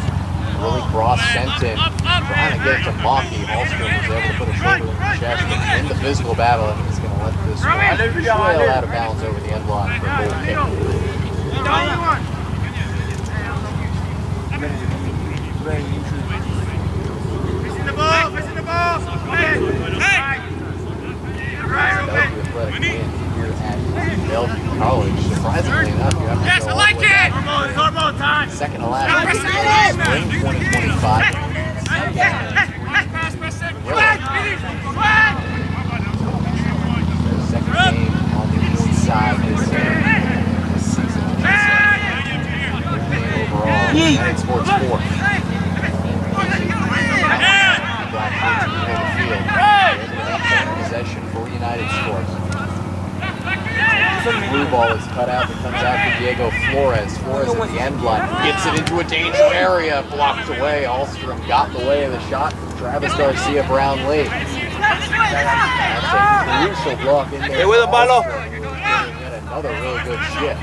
Early cross sent in, trying to get it to Maki. Hallstrom was able to put a shoulder in the chest in the physical battle, and he's going to let this one trail out of bounds over the end line for a goal kick. Facing the ball, facing the ball. Hey! Bellevue Athletic in here at Bellevue College. Surprisingly enough, you have to Yes, go I all like the way back it! It's hardball time! second to last spring 2025. Their second game on the east side this season. Third game overall. United Sports 4. Possession for United Sports. Blue ball is cut out and comes out to Diego Flores. Flores at the end line gets it into a danger area, blocked away. Alstrom got the way of the shot from Travis Garcia Brownlee. That's a crucial block in there. Hey, with a ball. Yet another really good shift.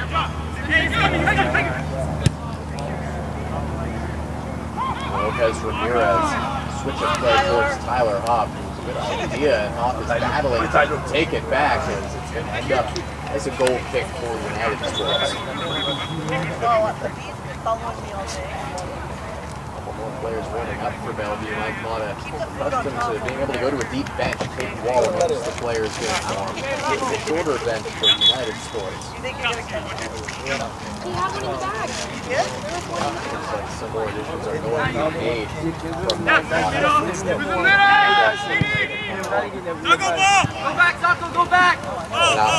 Lopez Ramirez switch of play towards Tyler Hopp. Good idea, and Hopp is battling to take it back as it's going to end up as a goal kick for United Sports. A couple more players warming up for Bellevue. Mike Mata accustomed to being able to go to a deep bench, take the wall once the players get informed. It's a shorter bench for United Sports. Looks like some more additions are going to be made from Mike Go back!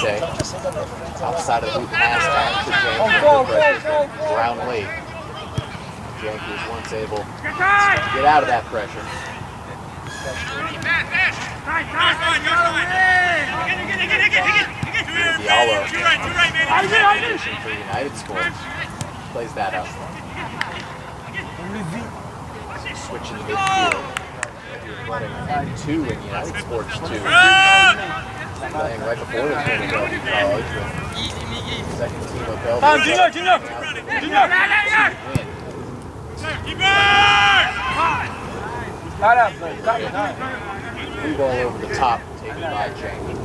Nate, outside of the hoop pass back to Jenkins. Brownlee. Jenkins once able to get out of that pressure. Diallo. For United Sports. Plays that up. Switching to midfield. Running 2 in United Sports 2. Playing right before the team of Bellevue College. Second team of Bellevue. Blue ball over the top, taken by Jenkins.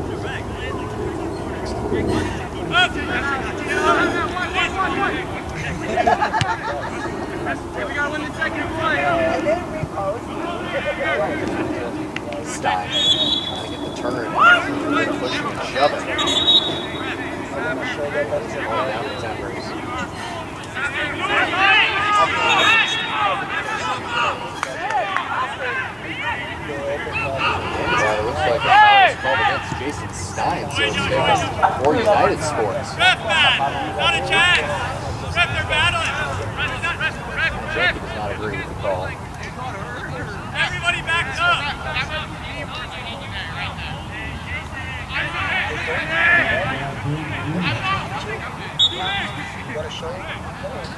We gotta win the second play. Stein trying to get the turn, pushing and shoving. All down to Timbers. It looks like a foul is called against Jason Stein, so it's taken for United Sports. Ref back! Not a chance! Ref, they're battling! Jacob does not agree with the call. Everybody backs up!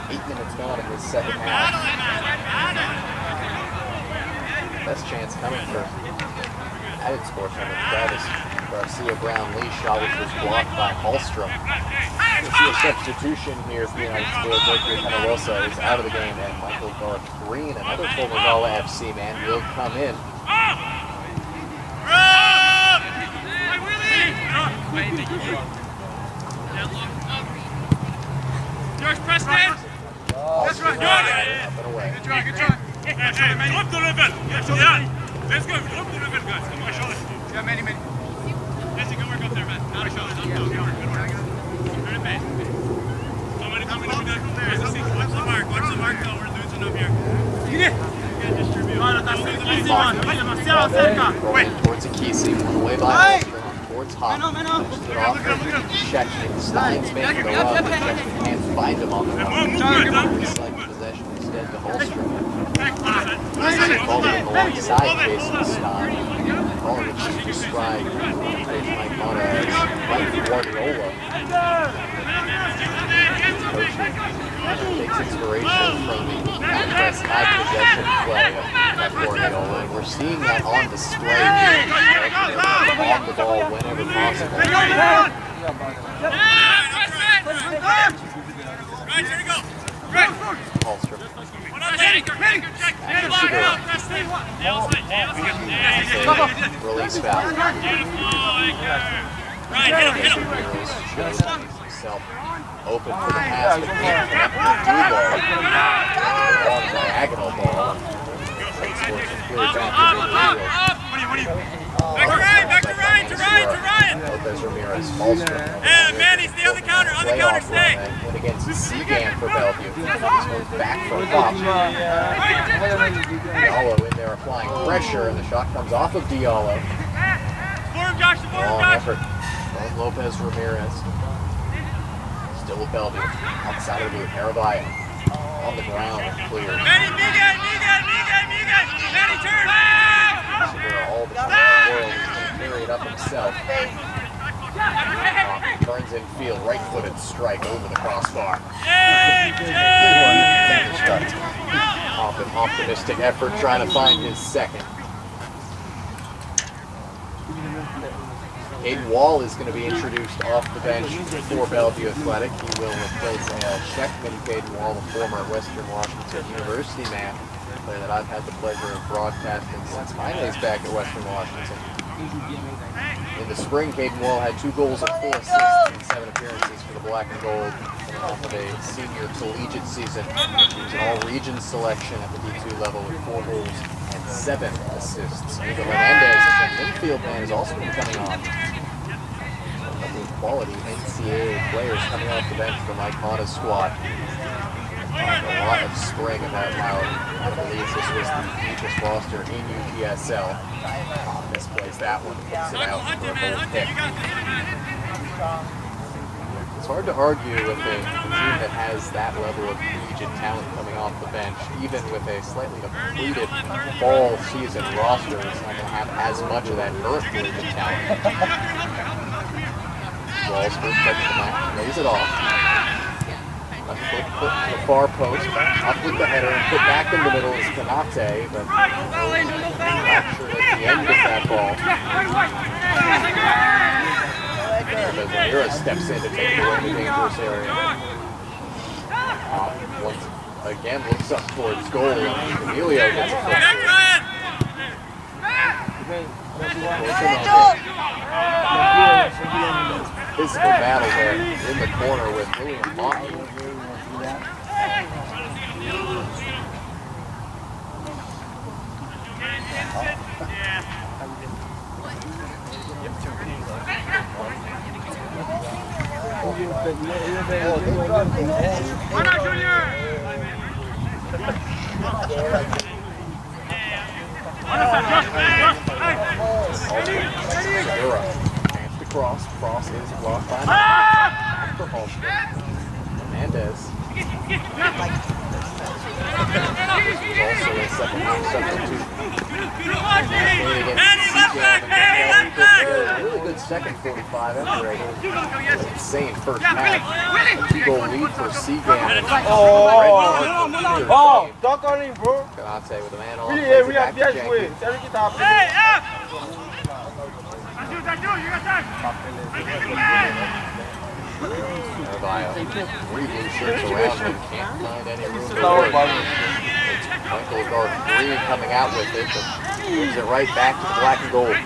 8 minutes gone in this second half. Best chance coming for United Sports on the Travis Garcia Brownlee shot, which was blocked by Hallstrom. We'll see a substitution here for United Sports. Mercury Penalosa is out of the game, and Michael Garth Green, another former Gala FC man, will come in. George Preston! That's right, Up and away. Good try, good try. Drop the level! Let's go, drop the level, guys. Come on, shoulders. Yeah, many. Let's go work up there, man. Not a shoulders, up, good work. Good in base. Come in, watch the mark, though. We're losing up here. Get it! Distribute. Easy one. Marcelo, cerca. Towards Akisi, one away by Hallstrom. Towards Hopp. Pushes it off for Chechen. Stein's making the run, but Chechen can't find him on the run. Recycle possession instead to Hallstrom. Ball in the long side, Jason Stein. Ball which is described Mike Mata as like Guardiola. Coaching takes inspiration from the press high possession play of Guardiola, and we're seeing that on display here. On the ball whenever possible. Right, here we go. Hallstrom. Release foul. Right, hit him. Shows himself open for the pass, but can't connect with the long diagonal ball. Scores a clear back Back to Ryan. Lopez Ramirez, Hallstrom. And Manny, stay on the counter, stay. Went against Seagan for Bellevue. He's going back from Pop. Diallo in there applying pressure, and the shot comes off of Diallo. Long effort from Lopez Ramirez. Still with Bellevue. Outside of the blue, Arabaya. On the ground and clear. Manny, turn! All the time in the world, he's going to carry it up himself. Turns in field, right-footed strike over the crossbar. Optimistic effort trying to find his second. Caden Wall is going to be introduced off the bench for Bellevue Athletic. He will replace Al Sheckman. Caden Wall, the former Western Washington University man, a player that I've had the pleasure of broadcasting since my days back at Western Washington. In the spring, Caden Wall had 2 goals and 4 assists in 7 appearances for the Black and Gold coming off of a senior collegiate season. He was an all-region selection at the D2 level with 4 goals and 7 assists. Eva Hernandez, the infield man, is also been coming on. A couple of quality NCAA players coming off the bench for Mike Hanna's squad. A lot of spring about how I believe this was the deepest roster in UPSL. Misplays that one, puts it out for a bold pick. It's hard to argue with a team that has that level of collegiate talent coming off the bench, even with a slightly depleted fall season roster. It's not going to have as much of that current collegiate talent. Wall's first touch of the match, lays it off. Left foot put to the far post, up with the header, and put back in the middle is Canate, but fractured at the end of that ball. Ramirez steps in to take it away in the dangerous area. Once again looks up towards goal, and Emilio gets a foot. Physical battle there in the corner with William Monty. Segura. Chance to cross. Cross is blocked by for Hallstrom. Hernandez. Also a second substitute. Really good second 45 after an insane first half. A 2-goal lead for Seagan. Talk on him, bro. Canate with a man on. We have to wait. Arabaya, 3 blue shirts around him, can't find any room to work. Michael Garth Green coming out with it, but moves it right back to the Black and Gold.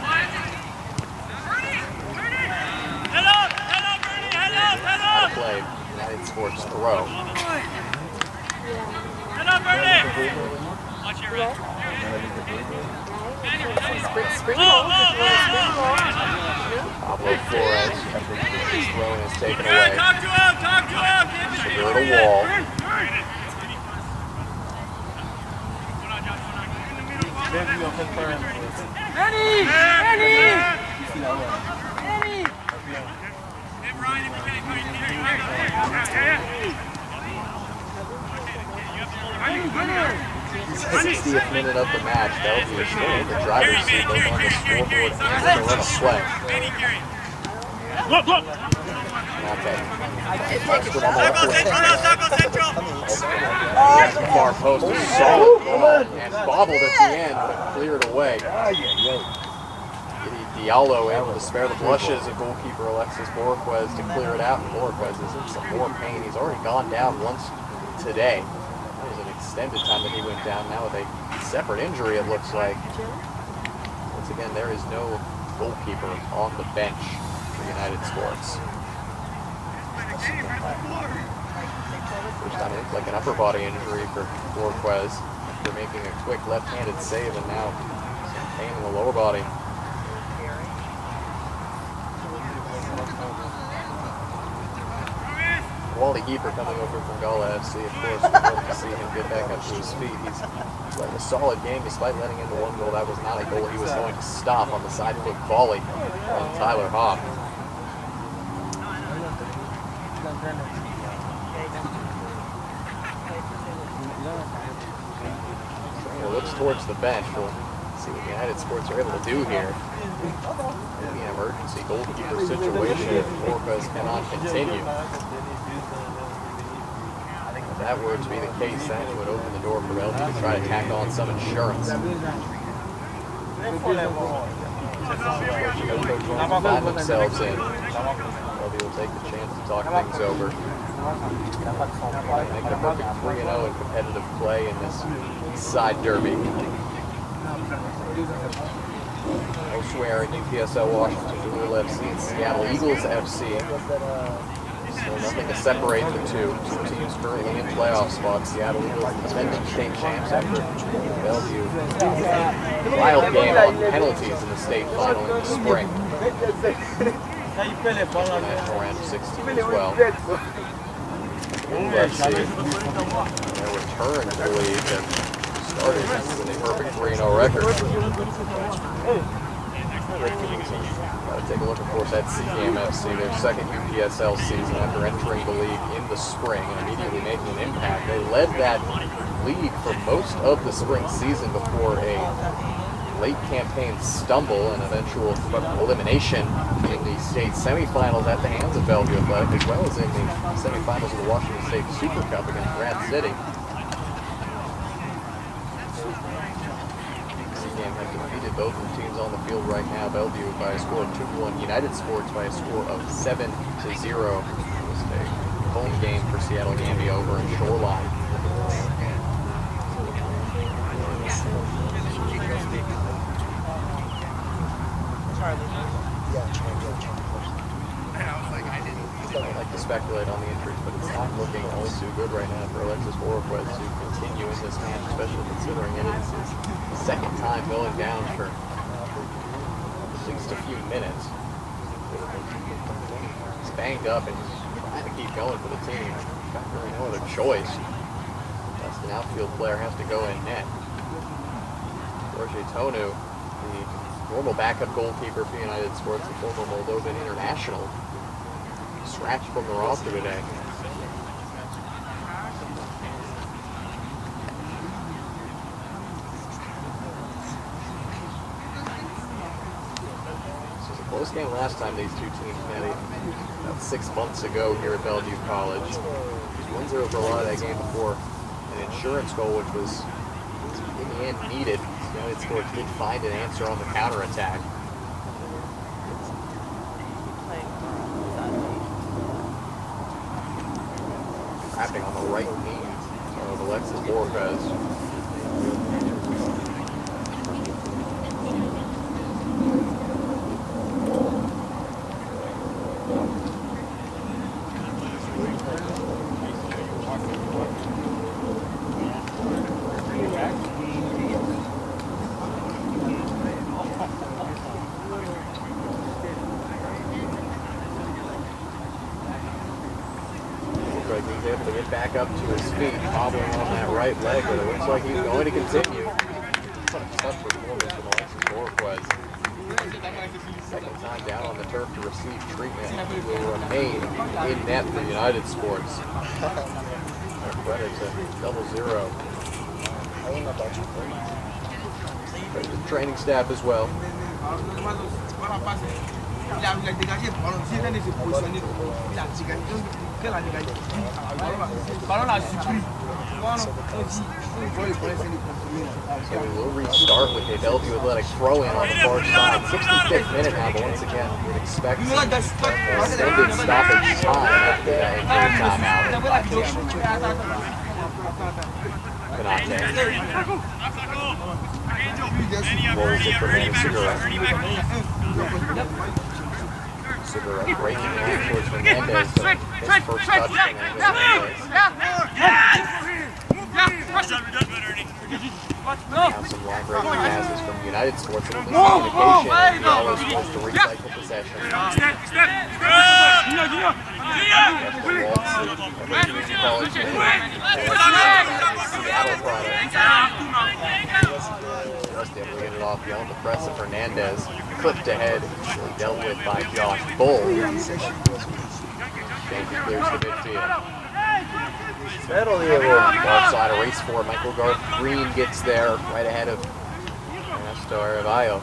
Out of play, United Sports throw. Watch your right. Pablo Flores, his throw is taken away. Talk to him. Segura to Wall. It's the 60th minute of the match. That'll be a story. The driver's seat goes on the scoreboard and the run of play. Far post, a solid ball, and bobbled at the end, but cleared away. Diallo able to spare the blushes of goalkeeper Alexis Borquez to clear it out, and Borquez is in some more pain. He's already gone down once today. It was an extended time that he went down now with a separate injury, it looks like. Once again, there is no goalkeeper on the bench for United Sports. First time it looked like an upper body injury for Borquez after making a quick left-handed save, and now some pain in the lower body. Quality keeper coming over from Gala FC, of course. We'd love to see him get back up to his feet. He's playing a solid game despite letting in the one goal. That was not a goal he was going to stop on the side foot volley from Tyler Hoff. Looks towards the bench. We'll see what United Sports are able to do here. In the emergency goalkeeper situation, if Borquez cannot continue. If that were to be the case, that would open the door for Bellevue to try to tack on some insurance. Find themselves in. Bellevue will take the chance to talk things over. Make it a perfect 3-0 in competitive play in this side derby. Elsewhere in UPSL Washington, Bellevue FC and Seattle Eagles FC. Still nothing to separate the two. Two teams currently in playoff spots. Seattle Eagles defending state champs after Bellevue. Wild game on penalties in the state final in the spring. National round of 16 as well. Let's see. Their return to the league have started with a perfect 3-0 record. Gotta take a look, of course, at Seagame FC, their second UPSL season after entering the league in the spring and immediately making an impact. They led that league for most of the spring season before a late campaign stumble and eventual elimination in the state semifinals at the hands of Bellevue Athletic, as well as in the semifinals of the Washington State Super Cup against Grant City. Seagame have defeated both of the teams on the field right now. Bellevue by a score of 2-1, United Sports by a score of 7-0. It was a home game for Seattle Gambia over in Shoreline. I don't like to speculate on the injuries, but it's not looking all too good right now for Alexis Borquez to continue in this match, especially considering it is his second time going down for at least a few minutes. He's banged up and he's trying to keep going for the team. Got really no other choice. That's an outfield player has to go in net. Jorge Tonu, the normal backup goalkeeper for United Sports, the former Moldovan international, scratched from the roster today. This was a close game last time these two teams met, about 6 months ago here at Bellevue College. 1-0 for a lot of that game before an insurance goal, which was in the end needed. United Sports did find an answer on the counterattack. Wrapping on the right knee of Alexis Borquez. He's able to get back up to his feet, hobbling on that right leg, but it looks like he's going to continue. What a tough performance from Alexis Borquez. Second time down on the turf to receive treatment. He will remain in net for United Sports. Credit to 0-0. Credit to the training staff as well. So we will restart with a Bellevue Athletic throw-in on the far side. 65th minute now, but once again, we'd expect an extended stoppage time after that injury timeout. Canate rolls it for Manny Segura. Segura breaking on towards Fernandez, but his first touch Fernandez. Now some line breaking passes from United Sports and miscommunication as the Yellow supposed to recycle possession. Seattle product. Just able to get it off beyond the press of Fernandez. Clipped ahead, dealt with by Josh Bull. Yankee clears the midfield. Offside, a race for Michael Garth. Green gets there right ahead of Ernesto Aravallo.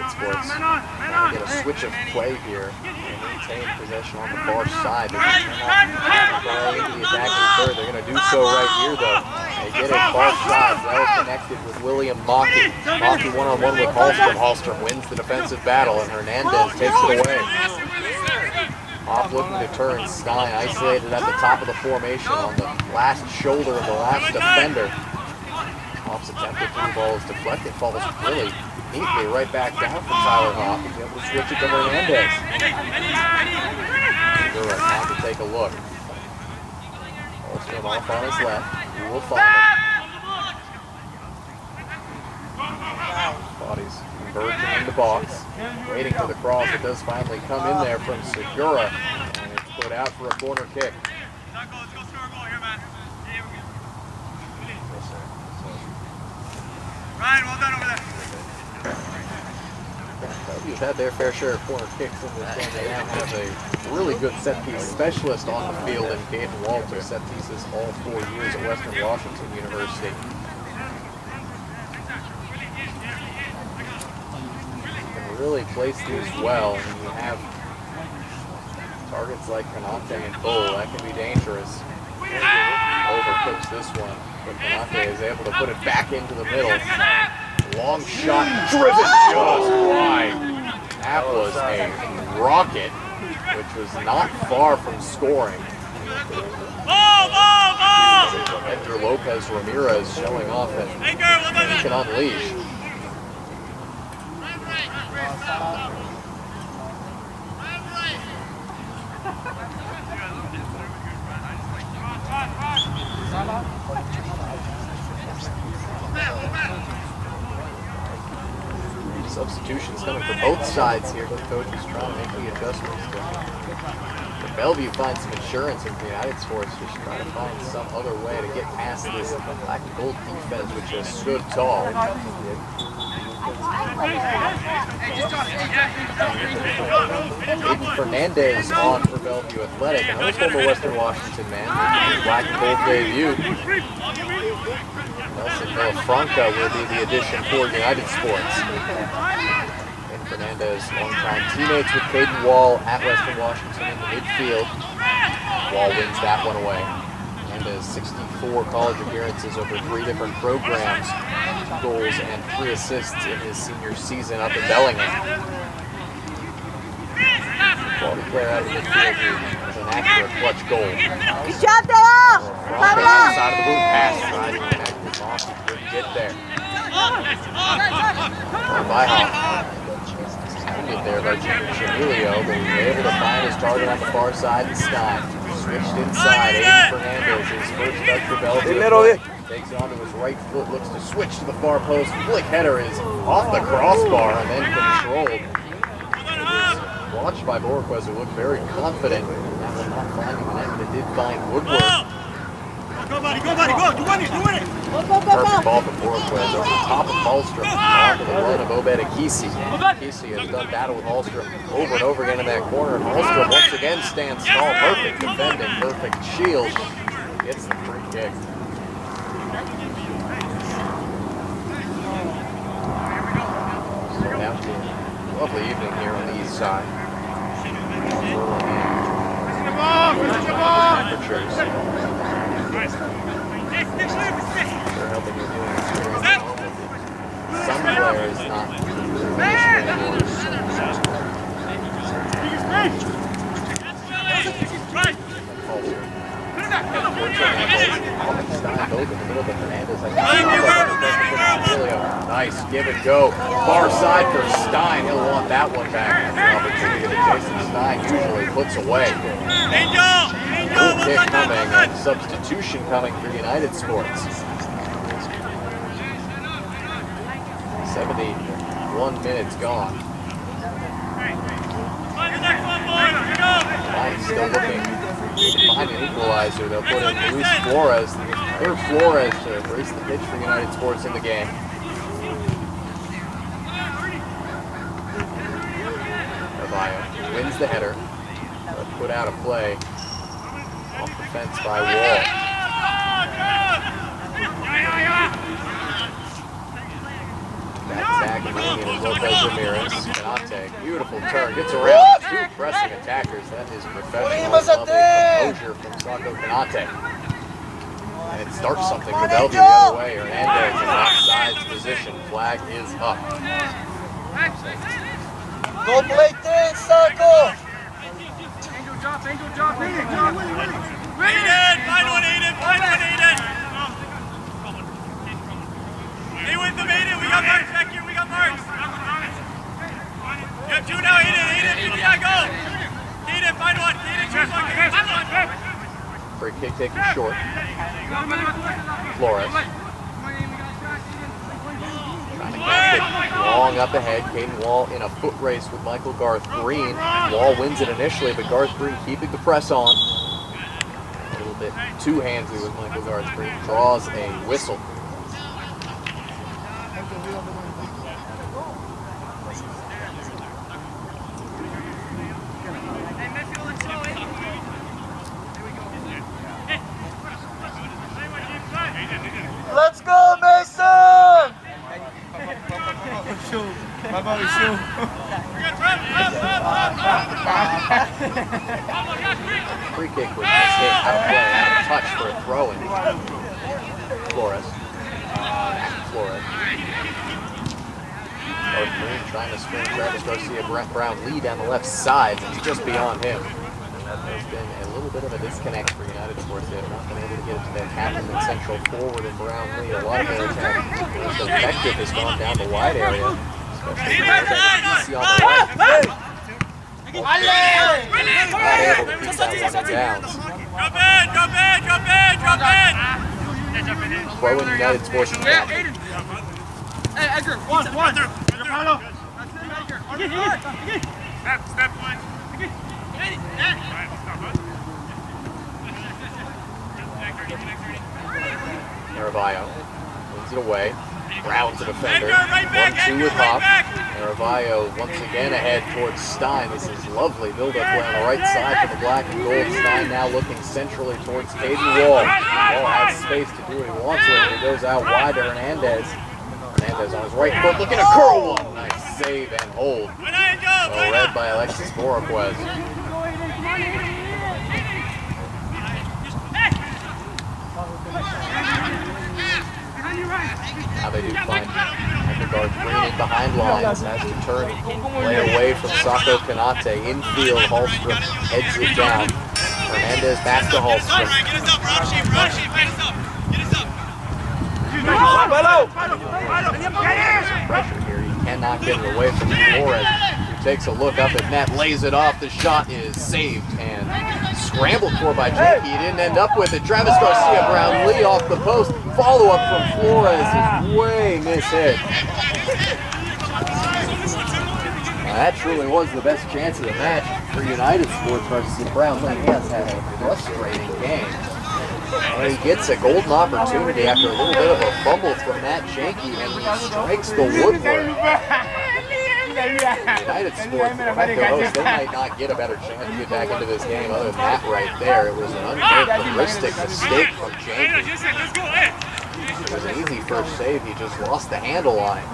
Sports trying to get a switch of play here and maintain possession on the far side. They're into the attacking third. They're going to do so right here, though. They get it far side, well connected with William Maki. Maki one-on-one with Hallstrom. Hallstrom wins the defensive battle, and Hernandez takes it away. Off looking to turn. Stein isolated at the top of the formation on the last shoulder of the last defender. Off's attempted through ball is deflected, falls really neatly right back down from Tyler Hoff. He's able to switch it to Hernandez. Segura now to take a look. Hallstrom off on his left. He will find him. Bodies converging in the box. Waiting for the cross. It does finally come in there from Segura. And it's put out for a corner kick. Ryan, well done over there. Bellevue's had their fair share of corner kicks in this game. They now have a really good set-piece specialist on the field in Caden Walter. Set pieces all 4 years at Western Washington University. You can really place these well, and you have targets like Canate and Bull. That can be dangerous. Overcooks this one, but Canate is able to put it back into the middle. Long shot, driven just wide. That was a rocket, which was not far from scoring. Hector Lopez Ramirez showing off that he can unleash. Substitutions coming for both sides here. Both coaches trying to make the adjustments. But Bellevue finds some insurance in the United Sports, just trying to find some other way to get past this black and gold defense, which has stood tall. Aiden Fernandez on for Bellevue Athletic, another former Western Washington man, black and gold debut. Nelson Villafranca will be the addition for United Sports. And Fernandez, longtime teammates with Caden Wall at Western Washington in the midfield. Wall wins that one away. Fernandez, 64 college appearances over 3 different programs, 2 goals and 3 assists in his senior season up in Bellingham. Quality player out of the midfield here with an accurate clutch goal. Good job, Dale! Franca side of the boot pass, trying to connect with Moss. He couldn't get there. By Hoff. Get there by Chamilio, but he was able to find his target on the far side and Stein. Switched inside. Aiden Fernandez, his first touch for Bellevue. Takes it onto his right foot, looks to switch to the far post. Flick header is off the crossbar and then controlled. Watched by Borquez, who looked very confident. That one not finding the net, but it did find Woodward. Go, buddy, go, buddy, go. You win it, you win it. Perfect ball from Borquez over the top of Hallstrom. Off of the run of Obed Akisi. Akisi has done battle with Hallstrom over and over again in that corner. And Hallstrom once again stands tall. Perfect defending, perfect shield. Gets the free kick. So now to a lovely evening here on the east side. Temperatures. They're helping you doing some players not Both in the middle, but Hernandez has really a nice give and go. Far side for Stein. He'll want that one back. That's an opportunity that Jason Stein usually puts away. Goal kick coming and substitution coming for United Sports. 71 minutes gone. Stein still looking to find an equalizer. They'll put in Luis Flores, third Flores to race the pitch for United Sports in the game. Carvalho wins the header, but put out of play off the fence by Wall. That tag and Lopez Ramirez. Canate, beautiful turn, gets around two pressing attackers. That is professional level composure from Sako Canate. And it starts something for Bellevue the other way. Hernandez in offside position. Flag is up. Go play things, Sako! Angel drop, Aiden, find one, Aiden. Stay with them, Aiden. We got marks back here. We got marks. You have two now, Aiden. Yeah, go. Aiden, find one. Aiden, find one. Free kick taken short. Flores. Trying to catch it long up ahead. Caden Wall in a foot race with Michael Garth Green. Wall wins it initially, but Garth Green keeping the press on. A little bit too handsy with Michael Garth Green. Draws a whistle. Let's go, Mason! Free kick was just hit out of play, out of touch for a throw-in. Flores. Flores. Garth Green trying to spin Travis Garcia Brown Lee down the left side. It's just beyond him. There's been a little bit of a disconnect for United Sports. They have not been able to get it to that Captain Central forward in Brown Lee. A lot of their attack, most effective, has gone down the wide area. Especially on the right. Not able to keep that one downs. Throw in United Sports. Hey, Edgar, one. Step one. Carvalho wins it away. Brown's a defender. 1-2 with Hoff. Carvalho once again ahead towards Stein. This is lovely build-up play on the right side for the black and gold. Stein now looking centrally towards Caden Wall. Wall has space to do what he wants with it. He goes out wide to Hernandez. Hernandez on his right foot looking to curl one. Nice save and hold. Well read by Alexis Boroquez. Now they do find Michael Garth Green in behind lines, has to turn, play away from Sako Canate. Infield, Hallstrom heads it down. Hernandez back to Hallstrom. Pressure here, he cannot get it away from Flores, who takes a look up at net, lays it off. The shot is saved and scrambled for by Jakey. He didn't end up with it. Travis Garcia Brown Lee off the post. Follow-up from Flores is way mishit. That truly was the best chance of the match for United Sports versus Brown Lee. He has had a frustrating game. And he gets a golden opportunity after a little bit of a fumble from Matt Janke, and he strikes the woodwork. United Sports, the host, they might not get a better chance to get back into this game other than that right there. It was an uncharacteristic mistake from Janke. It was an easy first save. He just lost the handle on it.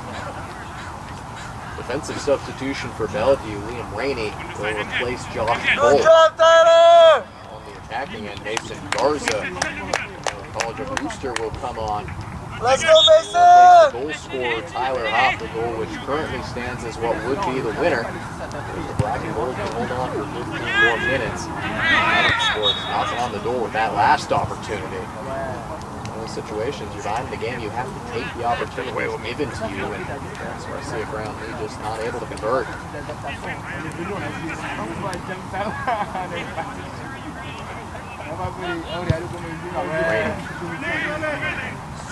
Defensive substitution for Bellevue. Liam Rainey will replace Josh Cole. On the attacking end, Mason Garza. The College of Booster will come on. Let's go, Takes the Mason! goal scorer, Tyler Hoff, the goal which currently stands as what would be the winner. If the Black and Gold can hold on for 15 more minutes, Unitedsports knocking on the door with that last opportunity. In those situations, you're behind the game, you have to take the opportunity given to you, and that's where I see a Brown Lee just not able to convert.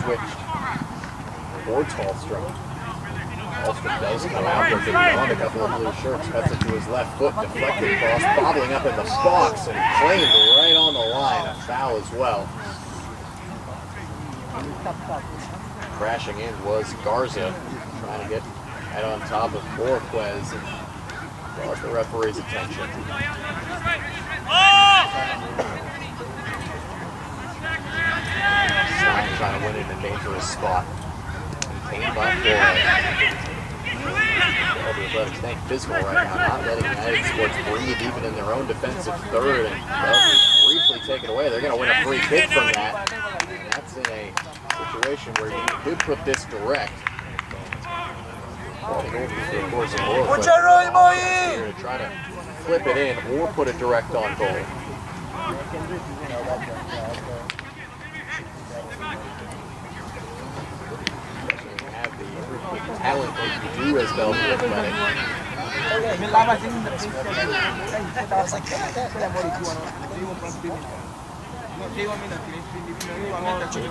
Switched towards Hallstrom. Hallstrom does come out with it beyond a couple of blue shirts, cuts it to his left foot, deflected cross, bobbling up in the box, and claimed right on the line, a foul as well. Crashing in was Garza, trying to get right on top of Borquez and draws the referee's attention. Stein trying to win in a dangerous spot. Contained by Bellevue Athletic staying physical right now, not letting Unitedsports breathe even in their own defensive third, and Bellevue briefly taken away. They're going to win a free kick from that. And that's in a situation where you could put this direct. Of course, here to try to flip it in or put it direct on goal. Talent that you do as Bellevue Athletic.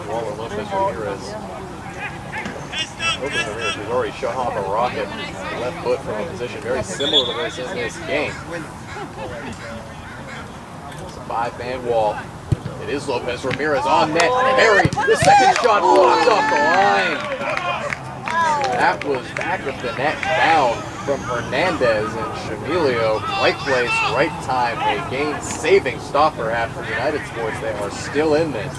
Waller Lopez Ramirez. Lopez Ramirez has already shot off a rocket left foot from a position very similar to this in this game. It's a 5-man wall. It is Lopez Ramirez on net. Harry, the second shot blocked off the line. That was back of the net down from Hernandez, and Chamilio, right place, right time. A game-saving stopper after Unitedsports. They are still in this.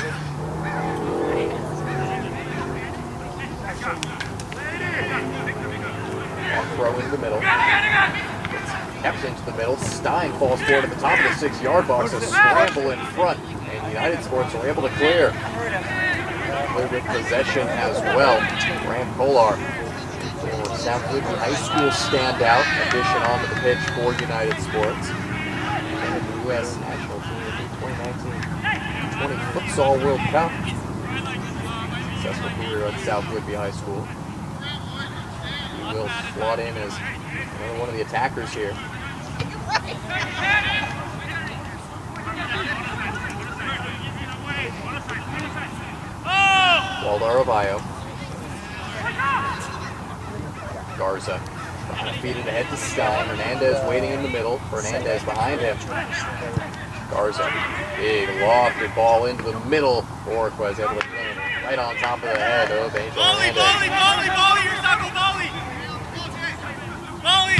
Throw into the middle. It's kept into the middle. Stein falls forward at the top of the 6-yard box. A scramble in front, and Unitedsports are able to clear. With possession as well. Graham Kolar, former South Bellevue High School standout, addition onto the pitch for Unitedsports. And the U.S. National Team 2019 20 Futsal World Cup. Successful career at South Bellevue High School. He will slot in as another one of the attackers here. Waldar Ovayo. Garza trying to feed it ahead to Stein. Hernandez waiting in the middle. Hernandez behind him. Garza, big lofted ball into the middle. Borquez able to get it right on top of the head of Angel Hernandez. Volley, you're stuck on volley. Volley.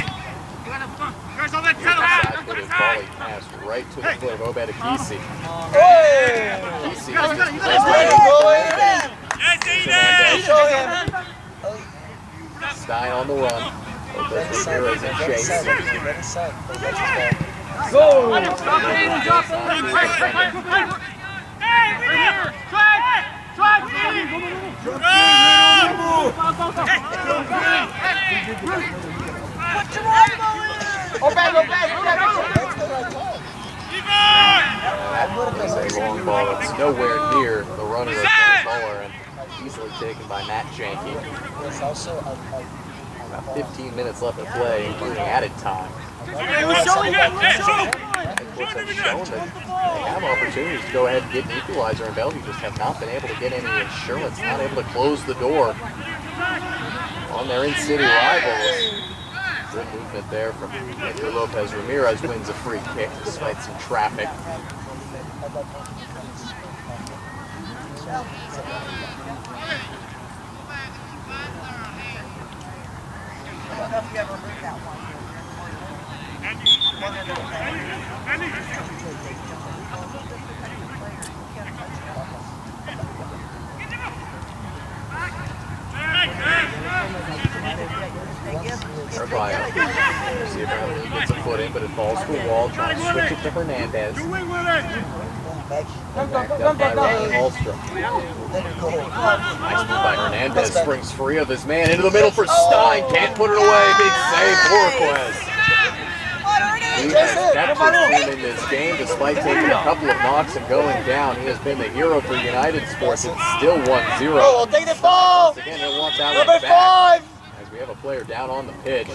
Side-footed volley pass right to the foot of Obed Akisi. Akisi Show him! Stein on the run. Lopez Ramirez in chase. Go! That is a long ball. It's nowhere near the runner of Muller, and easily taken by Matt Janke. About 15 minutes left to play, including added time. Let's show him! Have shown that they have opportunities to go ahead and get an equalizer, and Bellevue just have not been able to get any insurance, not able to close the door on their in-city rivals. Good movement there from Edgar Lopez Ramirez, wins a free kick despite some traffic. I don't know if you ever heard that one. Carvalho. See if Brown gets a foot in, but it falls to the wall, trying to switch it to Hernandez. Backed up by Ryan Hallstrom. Nice move by Hernandez. Springs free of his man into the middle for Stein. Can't put it away. Big save for Orquez. He has kept his team in this game despite taking a couple of knocks and going down. He has been the hero for United Sports. It's still 1-0. Oh, take the ball! Once again, he'll want that Number one back 5! as we have a player down on the pitch.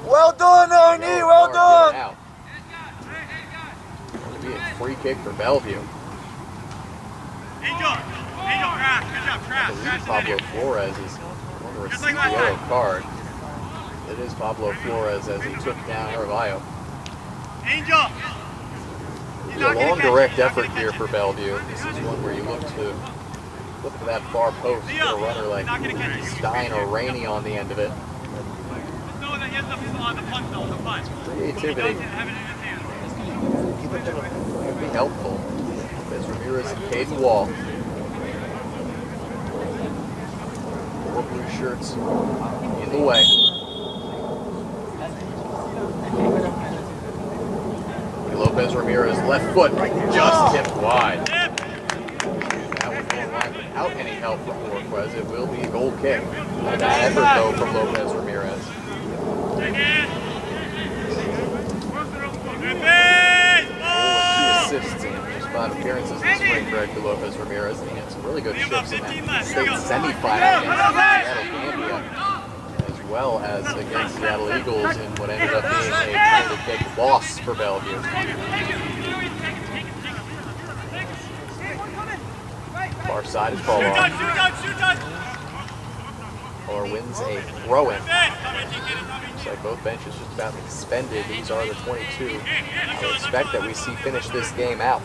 Well done, Ernie, well done! Going to be a free kick for Bellevue. Angel, crash. Good job, crash. I believe Pablo Flores is going to receive the yellow card. It is Pablo Flores as he took down Aravallo. Angel! It'll be a long direct effort here for Bellevue. This is one where you look to that far post, get a runner like Stein or Rainey on the end of it. Creativity would be helpful. As Ramirez and Caden Wall. 4 blue shirts in the way. Lopez Ramirez left foot just tipped wide. That one going wide without any help from Orquez. It will be a goal kick. Not a bad effort though from Lopez Ramirez. Goal with 2 assists in just 5 appearances this spring for Hector Lopez Ramirez. And he had some really good shifts in that state semifinal against Seattle Gambia, as well as against Seattle Eagles in what ended up being a penalty kick loss for Bellevue. Far side is Polar. Polar wins a throw-in. Looks like both benches just about expended. These are the 22. I would expect that we see finish this game out.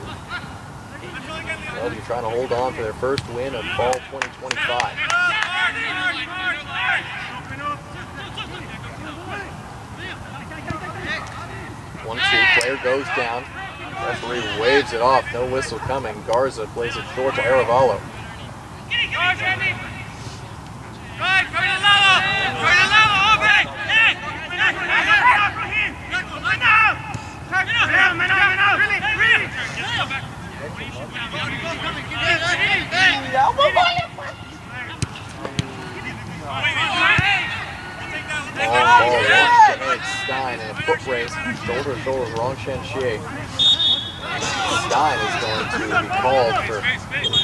Bellevue trying to hold on for their first win of fall 2025. 1-2, player goes down. Referee waves it off, no whistle coming. Garza plays it short to Aravallo. Stein in a foot race, shoulder to shoulder with Ron Chanchier. Stein is going to be called for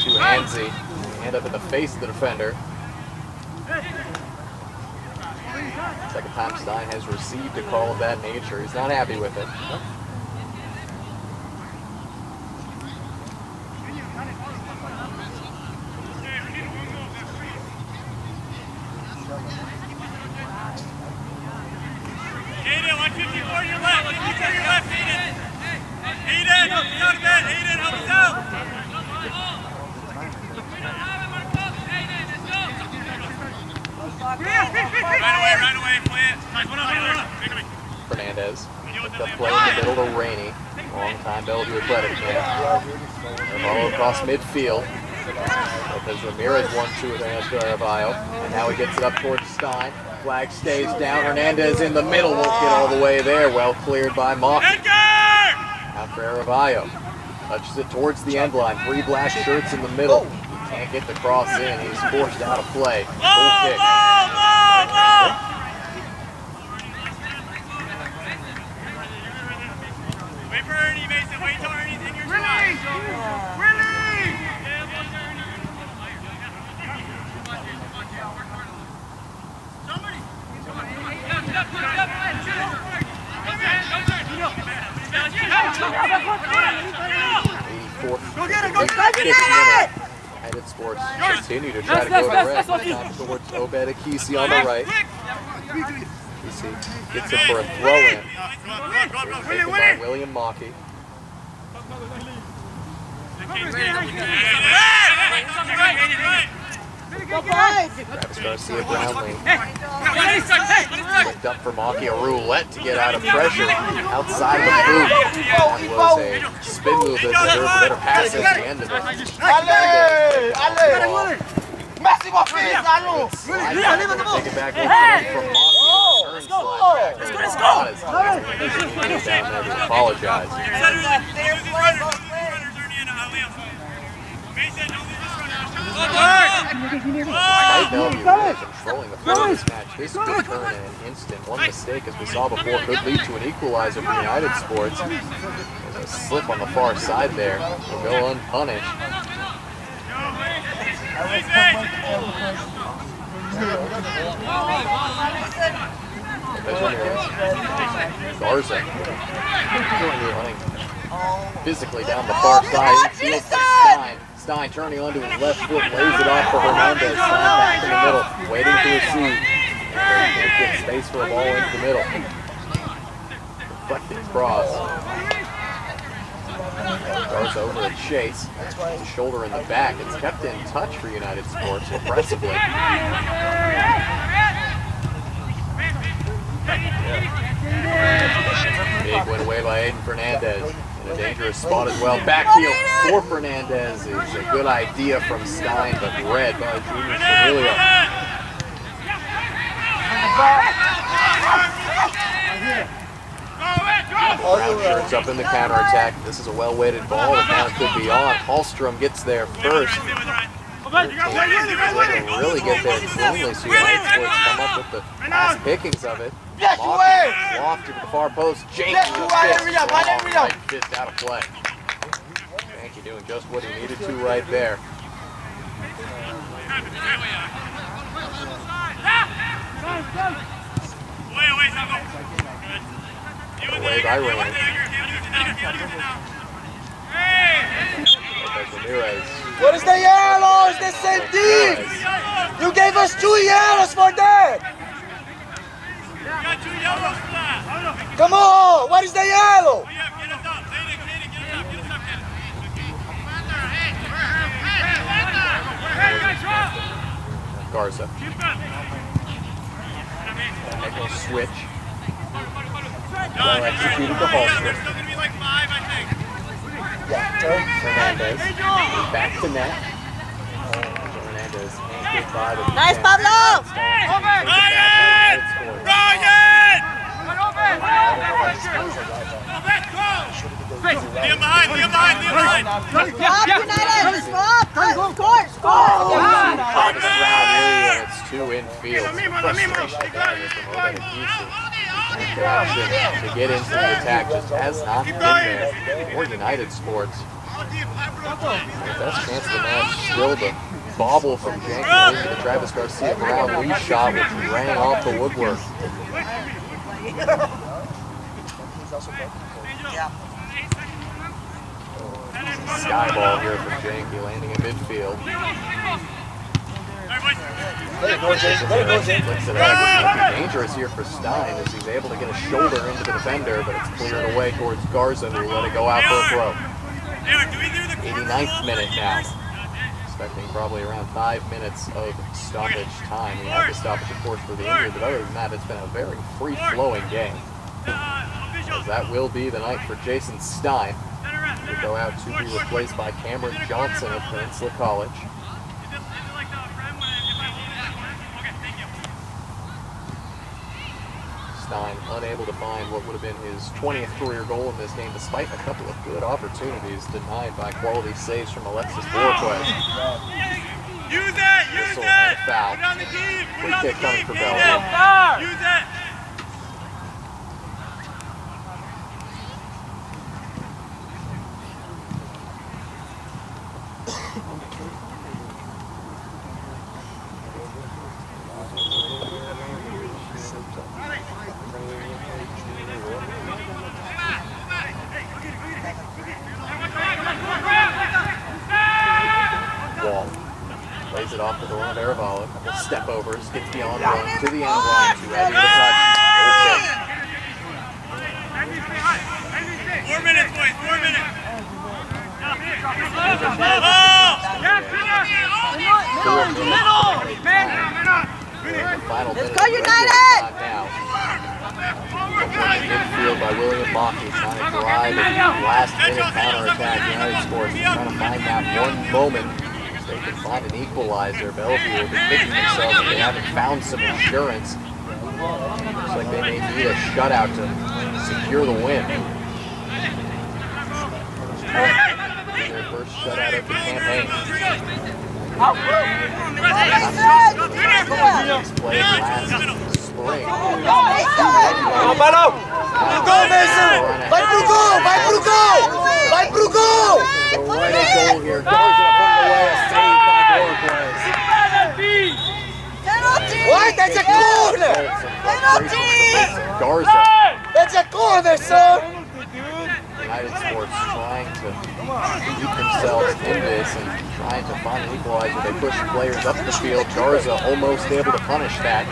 too handsy, hand up in the face of the defender. Second time Stein has received a call of that nature. He's not happy with it. Aiden, 154 to your left. 154 to your left, Aiden. Aiden, help me out a bit. Aiden, help us out. Right away, play it. Hernandez. The play in the middle to Rainey. Long time Bellevue Athletic man. Follow across midfield. Lopez Ramirez 1-2 with Ernesto Aravallo. And now he gets it up towards Stein. Flag stays down. Hernandez in the middle. Won't get all the way there. Well cleared by Mocky. Out for Aravallo. Touches it towards the end line. 3 black shirts in the middle. He can't get the cross in. He's forced out of play. Goal kick. Wait for Ernie, Mason. Wait till Ernie's in your spot. United Sports continue to try to go direct. Now towards Obed Akisi on the right. Akisi gets it for a throw-in. Taken by William Mocky. Travis Garcia Brownlee picked up for Mocky, a roulette to get out of pressure outside the boot. That was a spin move that deserved a better pass at the end of it. Máximo Fizz, Take it back from Mocky. Let's go! Apologize. Despite Bellevue really controlling the flow of this match, this could turn in an instant. One mistake, as we saw before, could lead to an equalizer for United Sports. There's a slip on the far side there. Will go unpunished. Garza running physically down the far side. Fields to Stein. Stein turning onto his left foot, lays it off for Hernandez. Stein back in the middle, waiting to receive. Can't get space for a ball into the middle. Deflected cross. Garza over to Chase. His shoulder in the back. It's kept in touch for United Sports impressively. Big win away by Aiden Fernandez. In a dangerous spot as well. Backfield for Fernandez is a good idea from Stein, but read by Junior Cerullo. Brown shirts up in the counterattack. This is a well-weighted ball. The count could be on. Hallstrom gets there first. Really get there cleanly, so United Sports come up with the last pickings of it. Lofted to the far post. Jenkins right fist out of play. Yankee doing just what he needed to right there. Away by Raymond. What is the yellow? It's the same team. You gave us 2 yellows for that. Come on. What is the yellow? Garza. Nickel switch. Well executed the Hallstrom. Fernandez. Back to net. Fernandez can't get by the Nice, Pablo! Ryan! Ryan! Liam behind! Stop, United! Stop! Score! It's 2 infield. Frustration there with the connection to get into the attack just has not been there for United Sports. The best chance of the match still the bobble from Jenkins into the Travis Garcia Brown lead shot, which ran off the woodwork. Sky ball here from Janky, landing in midfield. Flips it out. Dangerous here for Stein as he's able to get a shoulder into the defender, but it's cleared away towards Garza, who will let it go out for a throw. 89th minute now. Expecting probably around 5 minutes of stoppage time. We have the stoppage, of course, for the injury, but other than that, it's been a very free-flowing game. As that will be the night for Jason Stein. He'll go out to be replaced by Cameron Johnson of Peninsula College. Stein unable to find what would have been his 20th career goal in this game, despite a couple of good opportunities denied by quality saves from Alexis Borquez. Use it! Whistle and a foul. Free kick coming for Bellevue. Use it! Lays it off to the one of Aravala. Couple step overs, gets beyond one to the end line. Too heavy to touch. 4 minutes, boys. 4 minutes. Let's go, United! Midfield by William Mockey, trying to drive a last-minute counterattack. United Sports trying to find that one moment so they can find an equalizer. Bellevue will be kicking themselves if they haven't found some insurance. Looks like they may need a shutout to secure the win. Their first shutout of the campaign. Played last spring. Go, Mason! Vai pro gol! Vai pro gol! Vai pro gol! Right at goal here. Garza putting away a save by Borges. Penalty! What? That's a corner! Penalty! Garza. That's a corner, sir! United Sports trying to keep themselves in this and trying to find an equalizer. They push players up the field. Garza almost able to punish that.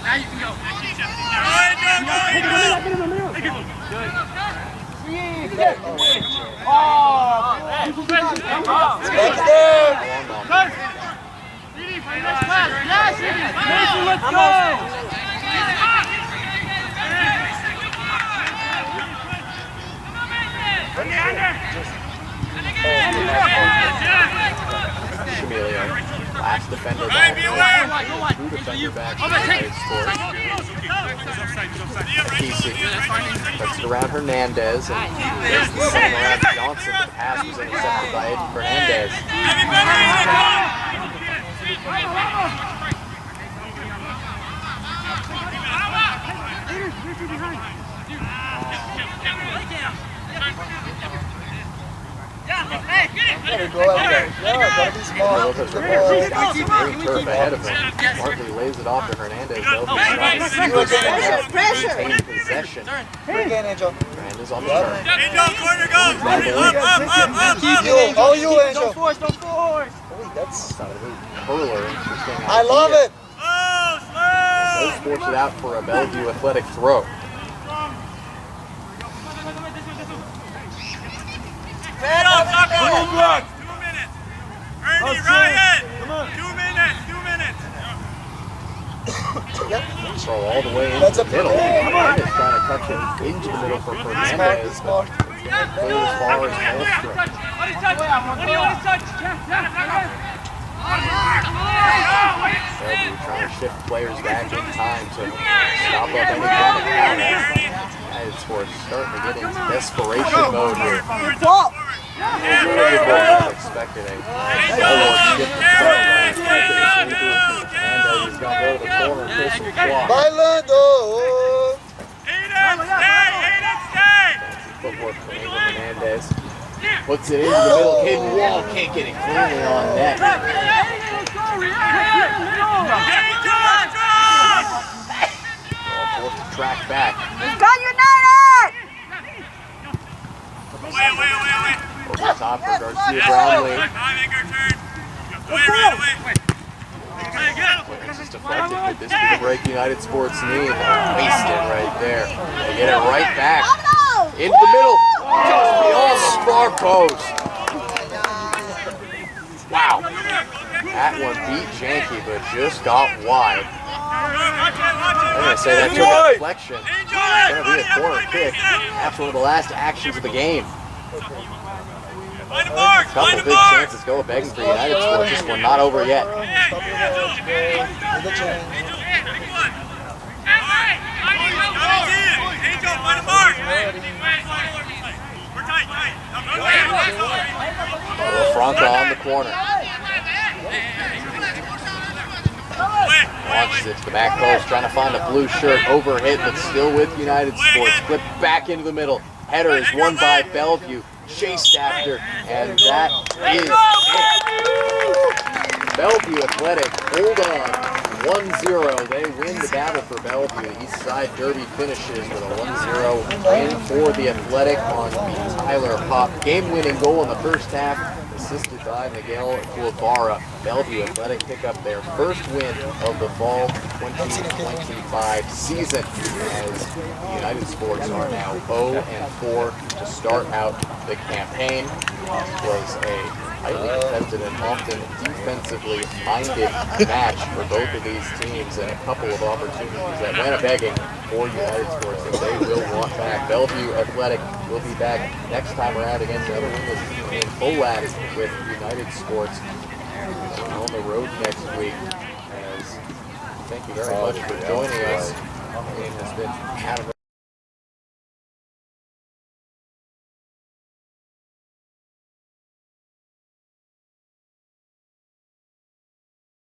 Now you can go. Back there! Let's go! Chameleon, last defender back. Two defender back. United Sports. Kesey puts it around Hernandez and there's the same around Johnson. The pass was intercepted by Eddie Fernandez. Gotta go out there. Yeah, gotta be smart. Lopez Good Ramirez ball. got some green turf ahead of him. Smartly lays it off to Hernandez. Though he's trying to retain possession. Bring in, Angel. Hernandez on the turn. Angel, corner go! Up, Keep you. Oh, you, Angel. Don't force. Oh, that's... Curler, interesting idea. I love it. Those force it out for a Bellevue Athletic throw. Come on, 2 minutes. Ernie, Ryan. 2 minutes. 2 minutes. Throw all the way into That's the a middle. play. Hernandez trying to touch it into the middle for Fernandez. Smart. But it's going to clear as far as Holmstrom. Bellevue trying to shift players back in time to stop up any kind of counter. United Sports starting to get into desperation mode here. Ball! Expected a solo shift to Hernandez is going to go to the corner, Crystal Claw. Bailando. Footwork from Hernandez. Puts it into the middle. Caden Wall can't get it cleanly on net. Forced to track back. Go United! Over the top for Garcia Brownlee. It's just effective. Could this be the break United Sports need? Wasted right there. They get it right back. Into the middle. Just beyond the far post. Wow. That one beat Janky, but just got wide. I'm going to say that took a deflection. It's going to be a corner kick. That's one of the last actions of the game. A couple big chances go begging for United Sports. This one not over yet. Franca on the corner. Launches it to the back post, trying to find a blue shirt, overhit, but still with United Sports. Flip back into the middle. Header is won by Bellevue, chased after, and that is it. Bellevue Athletic, hold on. 1-0. They win the battle for Bellevue. The East Side Derby finishes with a 1-0 win for the Athletic on the Tyler Pop game-winning goal in the first half, assisted by Miguel Guevara. Bellevue Athletic pick up their first win of the fall 2025 season, as United Sports are now 0-4 to start out the campaign. This was a highly contested and often defensively minded match for both of these teams, and a couple of opportunities that went a-begging for United Sports that they will want back. Bellevue Athletic will be back next time around against another winless team in Poland with United Sports on the road next week. As thank you very much for joining us. The game has been out of